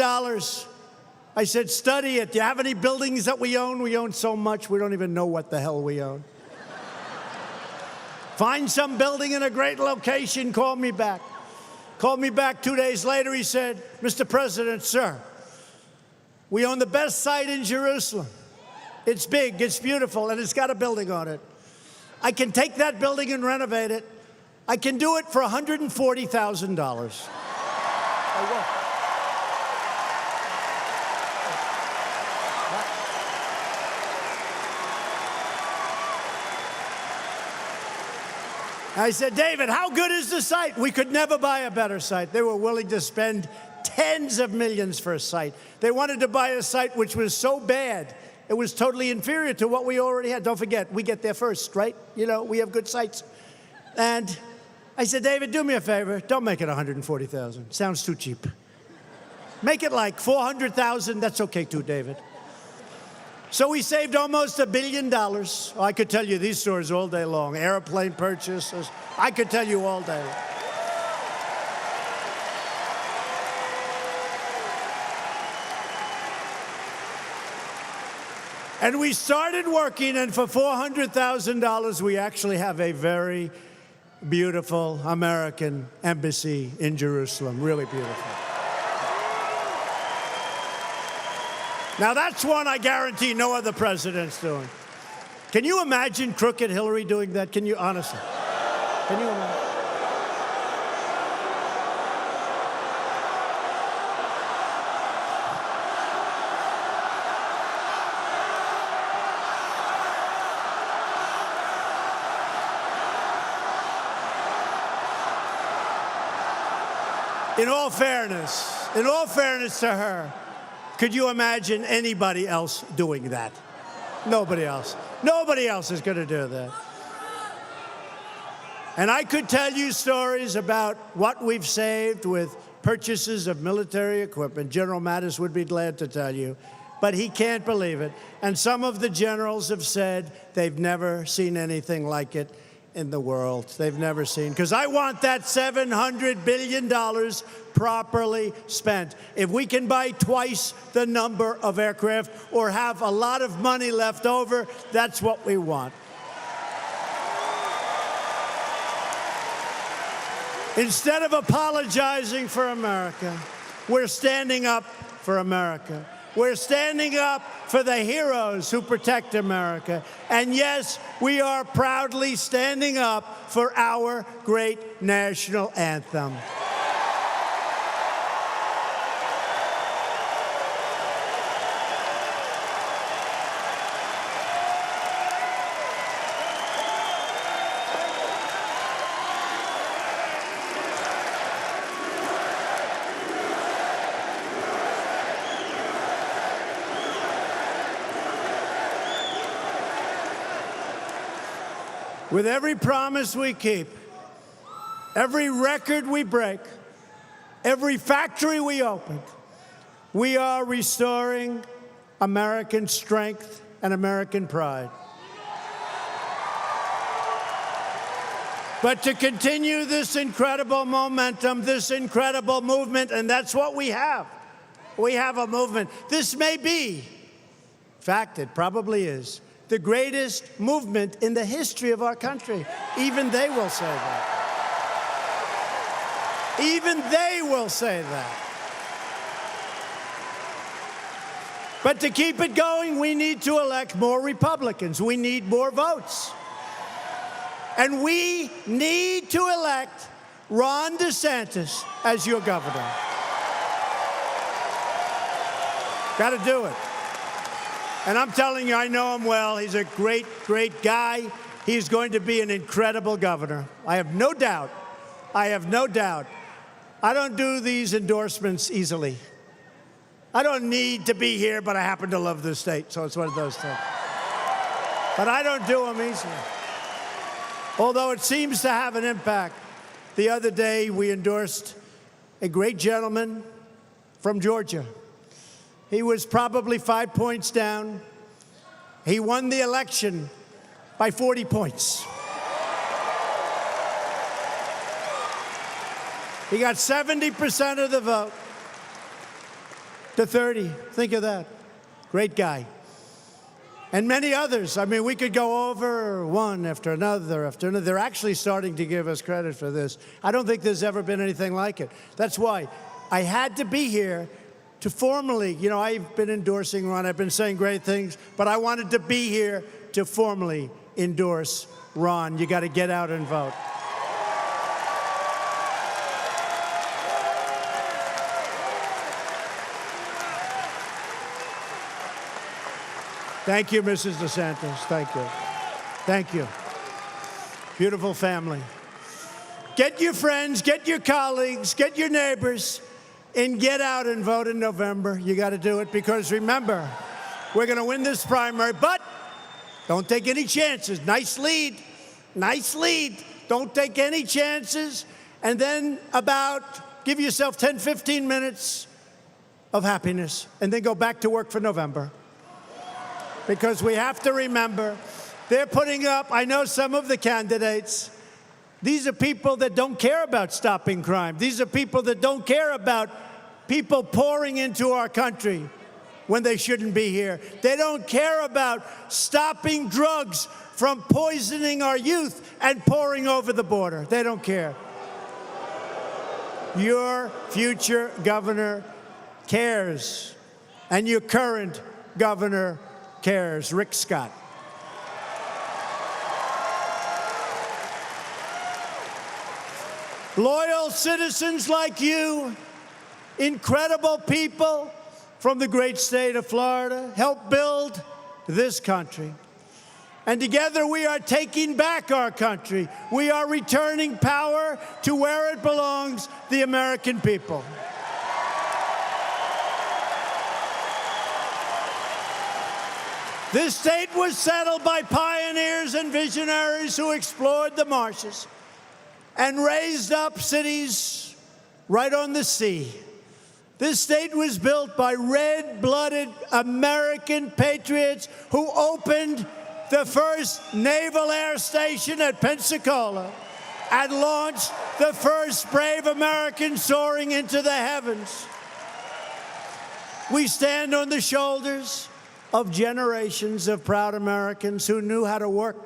I said, study it. Do you have any buildings that we own? We own so much, we don't even know what the hell we own. Find some building in a great location, call me back. Called me back 2 days later, he said, Mr. President, sir, we own the best site in Jerusalem. It's big, it's beautiful, and it's got a building on it. I can take that building and renovate it. I can do it for $140,000. I will. I said, David, how good is the site? We could never buy a better site. They were willing to spend tens of millions for a site. They wanted to buy a site which was so bad, it was totally inferior to what we already had. Don't forget, we get there first, right? You know, we have good sites. And I said, David, do me a favor. Don't make it $140,000. Sounds too cheap. Make it like $400,000. That's okay too, David. So we saved almost $1 billion. Oh, I could tell you these stories all day long. Airplane purchases. I could tell you all day long. And we started working, and for $400,000, we actually have a very beautiful American embassy in Jerusalem. Really beautiful. Now, that's one I guarantee no other president's doing. Can you imagine crooked Hillary doing that? Can you, honestly? Can you imagine? In all fairness to her, could you imagine anybody else doing that? Nobody else. Nobody else is going to do that. And I could tell you stories about what we've saved with purchases of military equipment. General Mattis would be glad to tell you, but he can't believe it. And some of the generals have said they've never seen anything like it in the world. They've never seen. Because I want that $700 billion properly spent. If we can buy twice the number of aircraft or have a lot of money left over, that's what we want. Instead of apologizing for America, we're standing up for America. We're standing up for the heroes who protect America. And yes, we are proudly standing up for our great national anthem. With every promise we keep, every record we break, every factory we open, we are restoring American strength and American pride. But to continue this incredible momentum, this incredible movement, and that's what we have. We have a movement. This may be, in fact, it probably is, the greatest movement in the history of our country. Even they will say that. Even they will say that. But to keep it going, we need to elect more Republicans. We need more votes. And we need to elect Ron DeSantis as your governor. Got to do it. And I'm telling you, I know him well. He's a great, great guy. He's going to be an incredible governor. I have no doubt. I have no doubt. I don't do these endorsements easily. I don't need to be here, but I happen to love this state, so it's one of those things. But I don't do them easily. Although it seems to have an impact. The other day, we endorsed a great gentleman from Georgia. He was probably 5 points down. He won the election by 40 points. He got 70% of the vote to 30. Think of that. Great guy. And many others. I mean, we could go over one after another after another. They're actually starting to give us credit for this. I don't think there's ever been anything like it. That's why I had to be here to formally, I've been endorsing Ron. I've been saying great things, but I wanted to be here to formally endorse Ron. You got to get out and vote. Thank you, Mrs. DeSantis. Thank you. Thank you. Beautiful family. Get your friends, get your colleagues, get your neighbors, and get out and vote in November. You got to do it because, remember, we're going to win this primary, but don't take any chances. Nice lead. Nice lead. Don't take any chances. And then give yourself 10, 15 minutes of happiness, and then go back to work for November. Because we have to remember, they're putting up, I know some of the candidates, these are people that don't care about stopping crime. These are people that don't care about people pouring into our country when they shouldn't be here. They don't care about stopping drugs from poisoning our youth and pouring over the border. They don't care. Your future governor cares, and your current governor cares. Rick Scott. Loyal citizens like you, incredible people from the great state of Florida, help build this country. And together we are taking back our country. We are returning power to where it belongs, the American people. This state was settled by pioneers and visionaries who explored the marshes and raised up cities right on the sea. This state was built by red-blooded American patriots who opened the first naval air station at Pensacola and launched the first brave Americans soaring into the heavens. We stand on the shoulders of generations of proud Americans who knew how to work,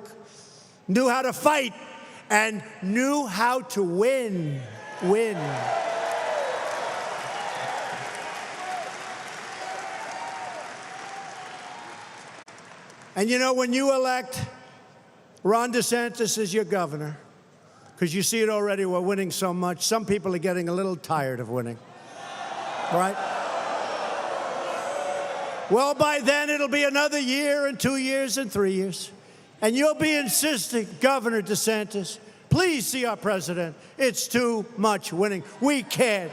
knew how to fight, and knew how to win. And when you elect Ron DeSantis as your governor, because you see it already, we're winning so much, some people are getting a little tired of winning, right? Well, by then, it'll be another year and 2 years and 3 years. And you'll be insisting, Governor DeSantis, please see our president. It's too much winning. We can't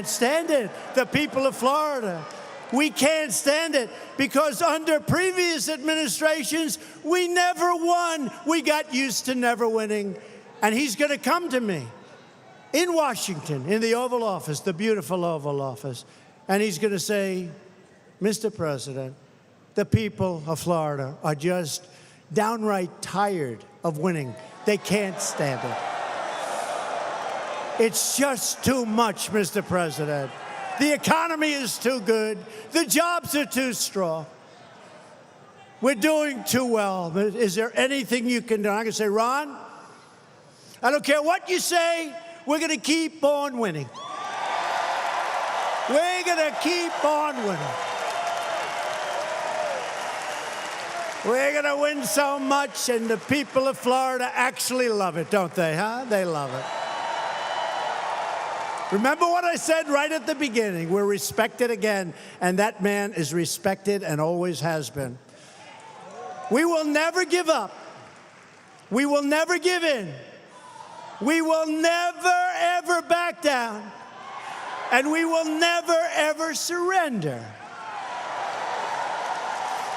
stand it. The people of Florida, we can't stand it because under previous administrations, we never won. We got used to never winning. And he's going to come to me in Washington, in the Oval Office, the beautiful Oval Office, and he's going to say, Mr. President, the people of Florida are just downright tired of winning. They can't stand it. It's just too much, Mr. President. The economy is too good. The jobs are too strong. We're doing too well. Is there anything you can do? I can say, Ron, I don't care what you say, we're going to keep on winning. We're going to keep on winning. We're going to win so much, and the people of Florida actually love it, don't they, huh? They love it. Remember what I said right at the beginning. We're respected again, and that man is respected and always has been. We will never give up. We will never give in. We will never, ever back down. And we will never, ever surrender.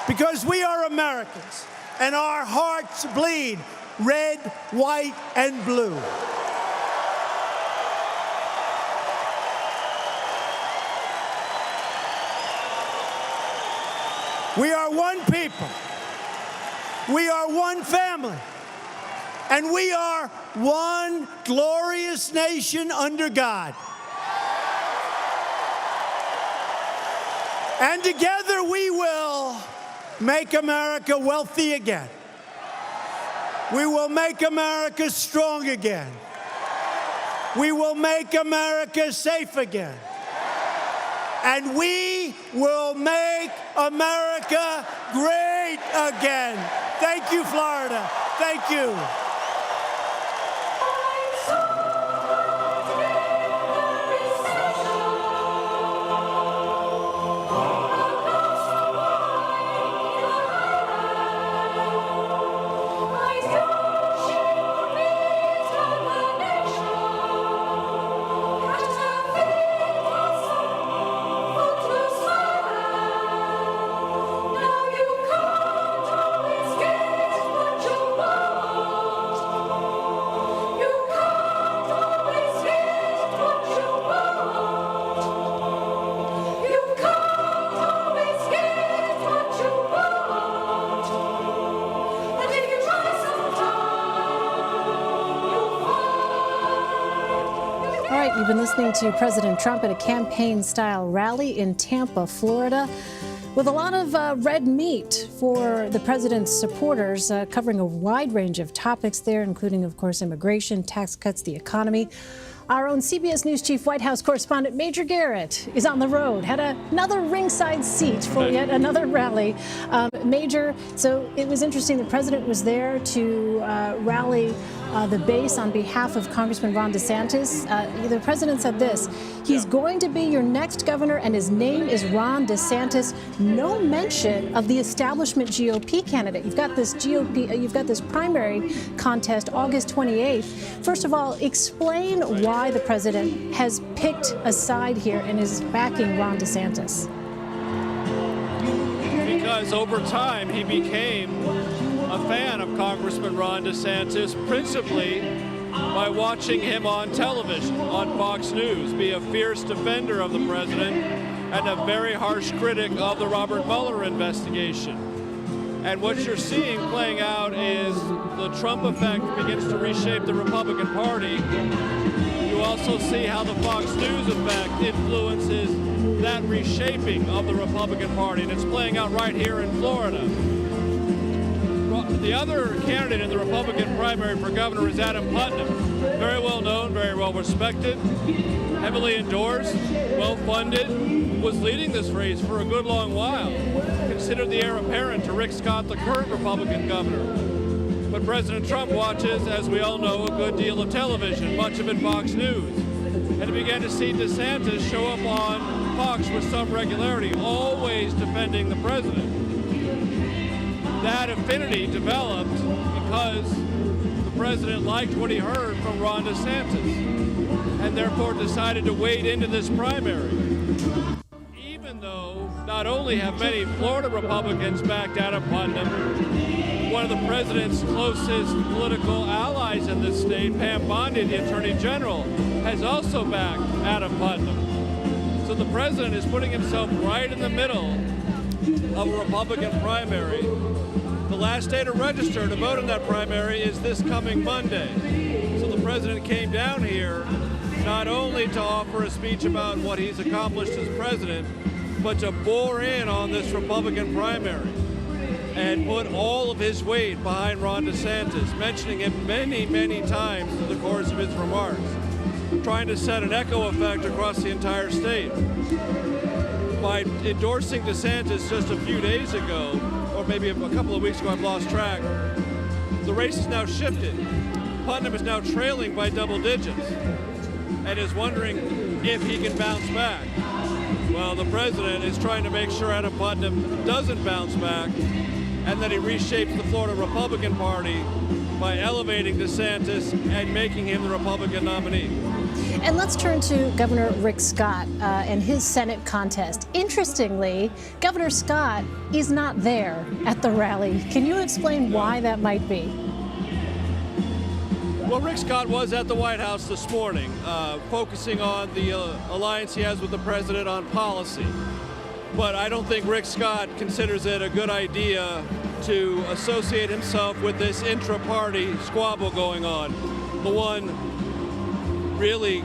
Because we are Americans, and our hearts bleed red, white, and blue. We are one people. We are one family. And we are one glorious nation under God. And together we will make America wealthy again. We will make America strong again. We will make America safe again. And we will make America great again. Thank you, Florida. Thank you. You've been listening to President Trump at a campaign-style rally in Tampa, Florida, with a lot of red meat for the president's supporters, covering a wide range of topics there, including, of course, immigration, tax cuts, the economy. Our own CBS News Chief White House correspondent Major Garrett is on the road, had another ringside seat for yet another rally. Major, so it was interesting. The president was there to rally the base on behalf of Congressman Ron DeSantis. The president said this: he's going to be your next governor, and his name is Ron DeSantis. No mention of the establishment GOP candidate. You've got this primary contest August 28th. First of all, explain why the president has picked a side here and is backing Ron DeSantis. Because over time he became a fan of Congressman Ron DeSantis, principally by watching him on television, on Fox News, be a fierce defender of the president and a very harsh critic of the Robert Mueller investigation. And what you're seeing playing out is the Trump effect begins to reshape the Republican Party. You also see how the Fox News effect influences that reshaping of the Republican Party, and it's playing out right here in Florida. The other candidate in the Republican primary for governor is Adam Putnam. Very well known, very well respected, heavily endorsed, well funded, was leading this race for a good long while, considered the heir apparent to Rick Scott, the current Republican governor. But President Trump watches, as we all know, a good deal of television, much of it Fox News. And he began to see DeSantis show up on Fox with some regularity, always defending the president. That affinity developed because the president liked what he heard from Ron DeSantis and therefore decided to wade into this primary. Even though not only have many Florida Republicans backed Adam Putnam, one of the president's closest political allies in this state, Pam Bondi, the Attorney General, has also backed Adam Putnam. So the president is putting himself right in the middle of a Republican primary. The last day to register to vote in that primary is this coming Monday. So the president came down here not only to offer a speech about what he's accomplished as president, but to bore in on this Republican primary and put all of his weight behind Ron DeSantis, mentioning him many, many times through the course of his remarks, trying to set an echo effect across the entire state. By endorsing DeSantis just a few days ago, or maybe a couple of weeks ago, I've lost track, the race has now shifted. Putnam is now trailing by double digits and is wondering, if he can bounce back. Well, the president is trying to make sure Adam Putnam doesn't bounce back and that he reshapes the Florida Republican Party by elevating DeSantis and making him the Republican nominee. And let's turn to Governor Rick Scott and his Senate contest. Interestingly, Governor Scott is not there at the rally. Can you explain why that might be? Well, Rick Scott was at the White House this morning, focusing on the alliance he has with the president on policy. But I don't think Rick Scott considers it a good idea to associate himself with this intra-party squabble going on. The one really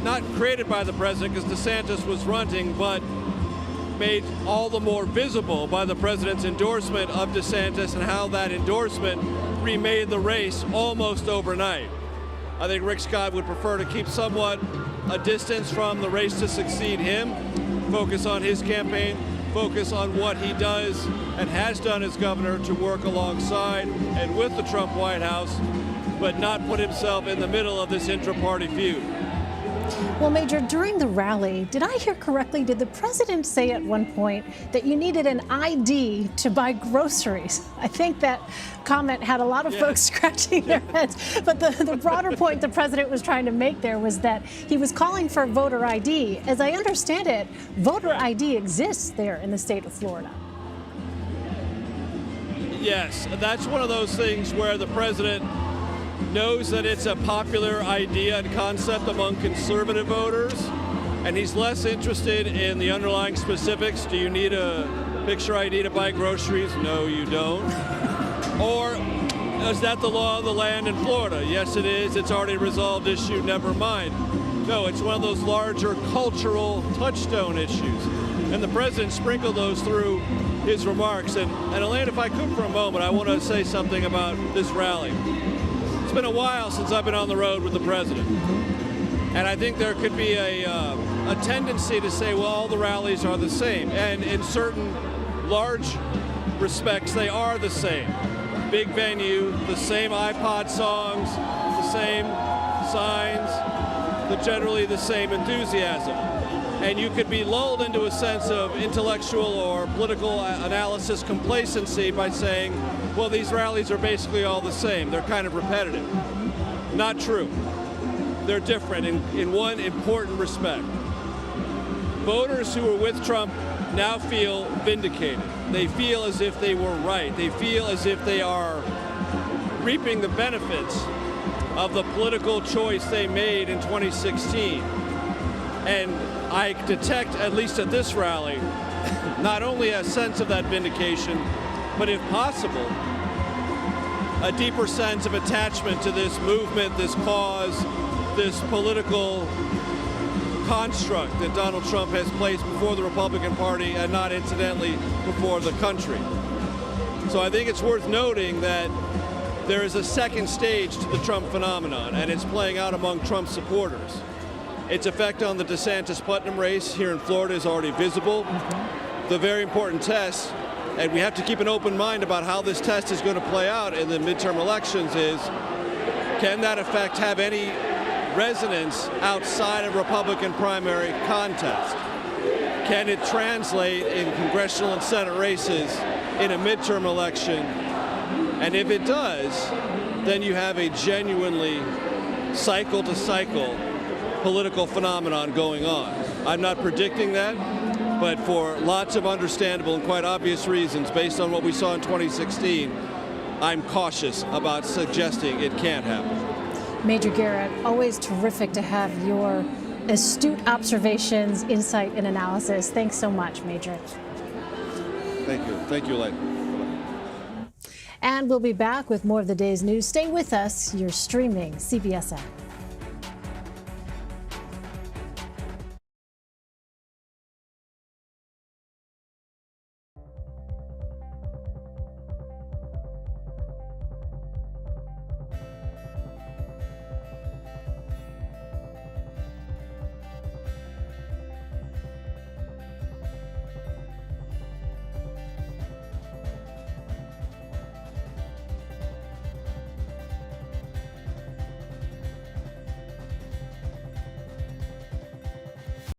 not created by the president because DeSantis was running, but made all the more visible by the president's endorsement of DeSantis and how that endorsement remade the race almost overnight. I think Rick Scott would prefer to keep somewhat a distance from the race to succeed him, focus on his campaign, focus on what he does and has done as governor to work alongside and with the Trump White House, but not put himself in the middle of this intra-party feud. Well, Major, during the rally, did I hear correctly, did the president say at one point that you needed an ID to buy groceries? I think that comment had a lot of folks scratching their heads. But the broader point the president was trying to make there was that he was calling for voter ID. As I understand it, voter ID exists there in the state of Florida. Yes, that's one of those things where the president knows that it's a popular idea and concept among conservative voters, and he's less interested in the underlying specifics. Do you need a picture ID to buy groceries? No, you don't. Or is that the law of the land in Florida? Yes, it is. It's already a resolved issue. Never mind. No, it's one of those larger cultural touchstone issues. And the president sprinkled those through his remarks. And Elaine, if I could for a moment, I want to say something about this rally. It's been a while since I've been on the road with the president. And I think there could be a tendency to say, well, all the rallies are the same. And in certain large respects, they are the same. Big venue, the same iPod songs, the same signs, generally the same enthusiasm. And you could be lulled into a sense of intellectual or political analysis complacency by saying, well, these rallies are basically all the same. They're kind of repetitive. Not true. They're different in one important respect. Voters who were with Trump now feel vindicated. They feel as if they were right. They feel as if they are reaping the benefits of the political choice they made in 2016. And I detect, at least at this rally, not only a sense of that vindication, but if possible, a deeper sense of attachment to this movement, this cause, this political construct that Donald Trump has placed before the Republican Party and not incidentally before the country. So I think it's worth noting that there is a second stage to the Trump phenomenon, and it's playing out among Trump supporters. Its effect on the DeSantis-Putnam race here in Florida is already visible. The very important test, and we have to keep an open mind about how this test is going to play out in the midterm elections, is can that effect have any resonance outside of Republican primary contest? Can it translate in congressional and Senate races in a midterm election? And if it does, then you have a genuinely cycle-to-cycle political phenomenon going on. I'm not predicting that, but for lots of understandable and quite obvious reasons, based on what we saw in 2016, I'm cautious about suggesting it can't happen. Major Garrett, always terrific to have your astute observations, insight, and analysis. Thanks so much, Major. Thank you. Thank you, Elaine. And we'll be back with more of the day's news. Stay with us. You're streaming CBS app.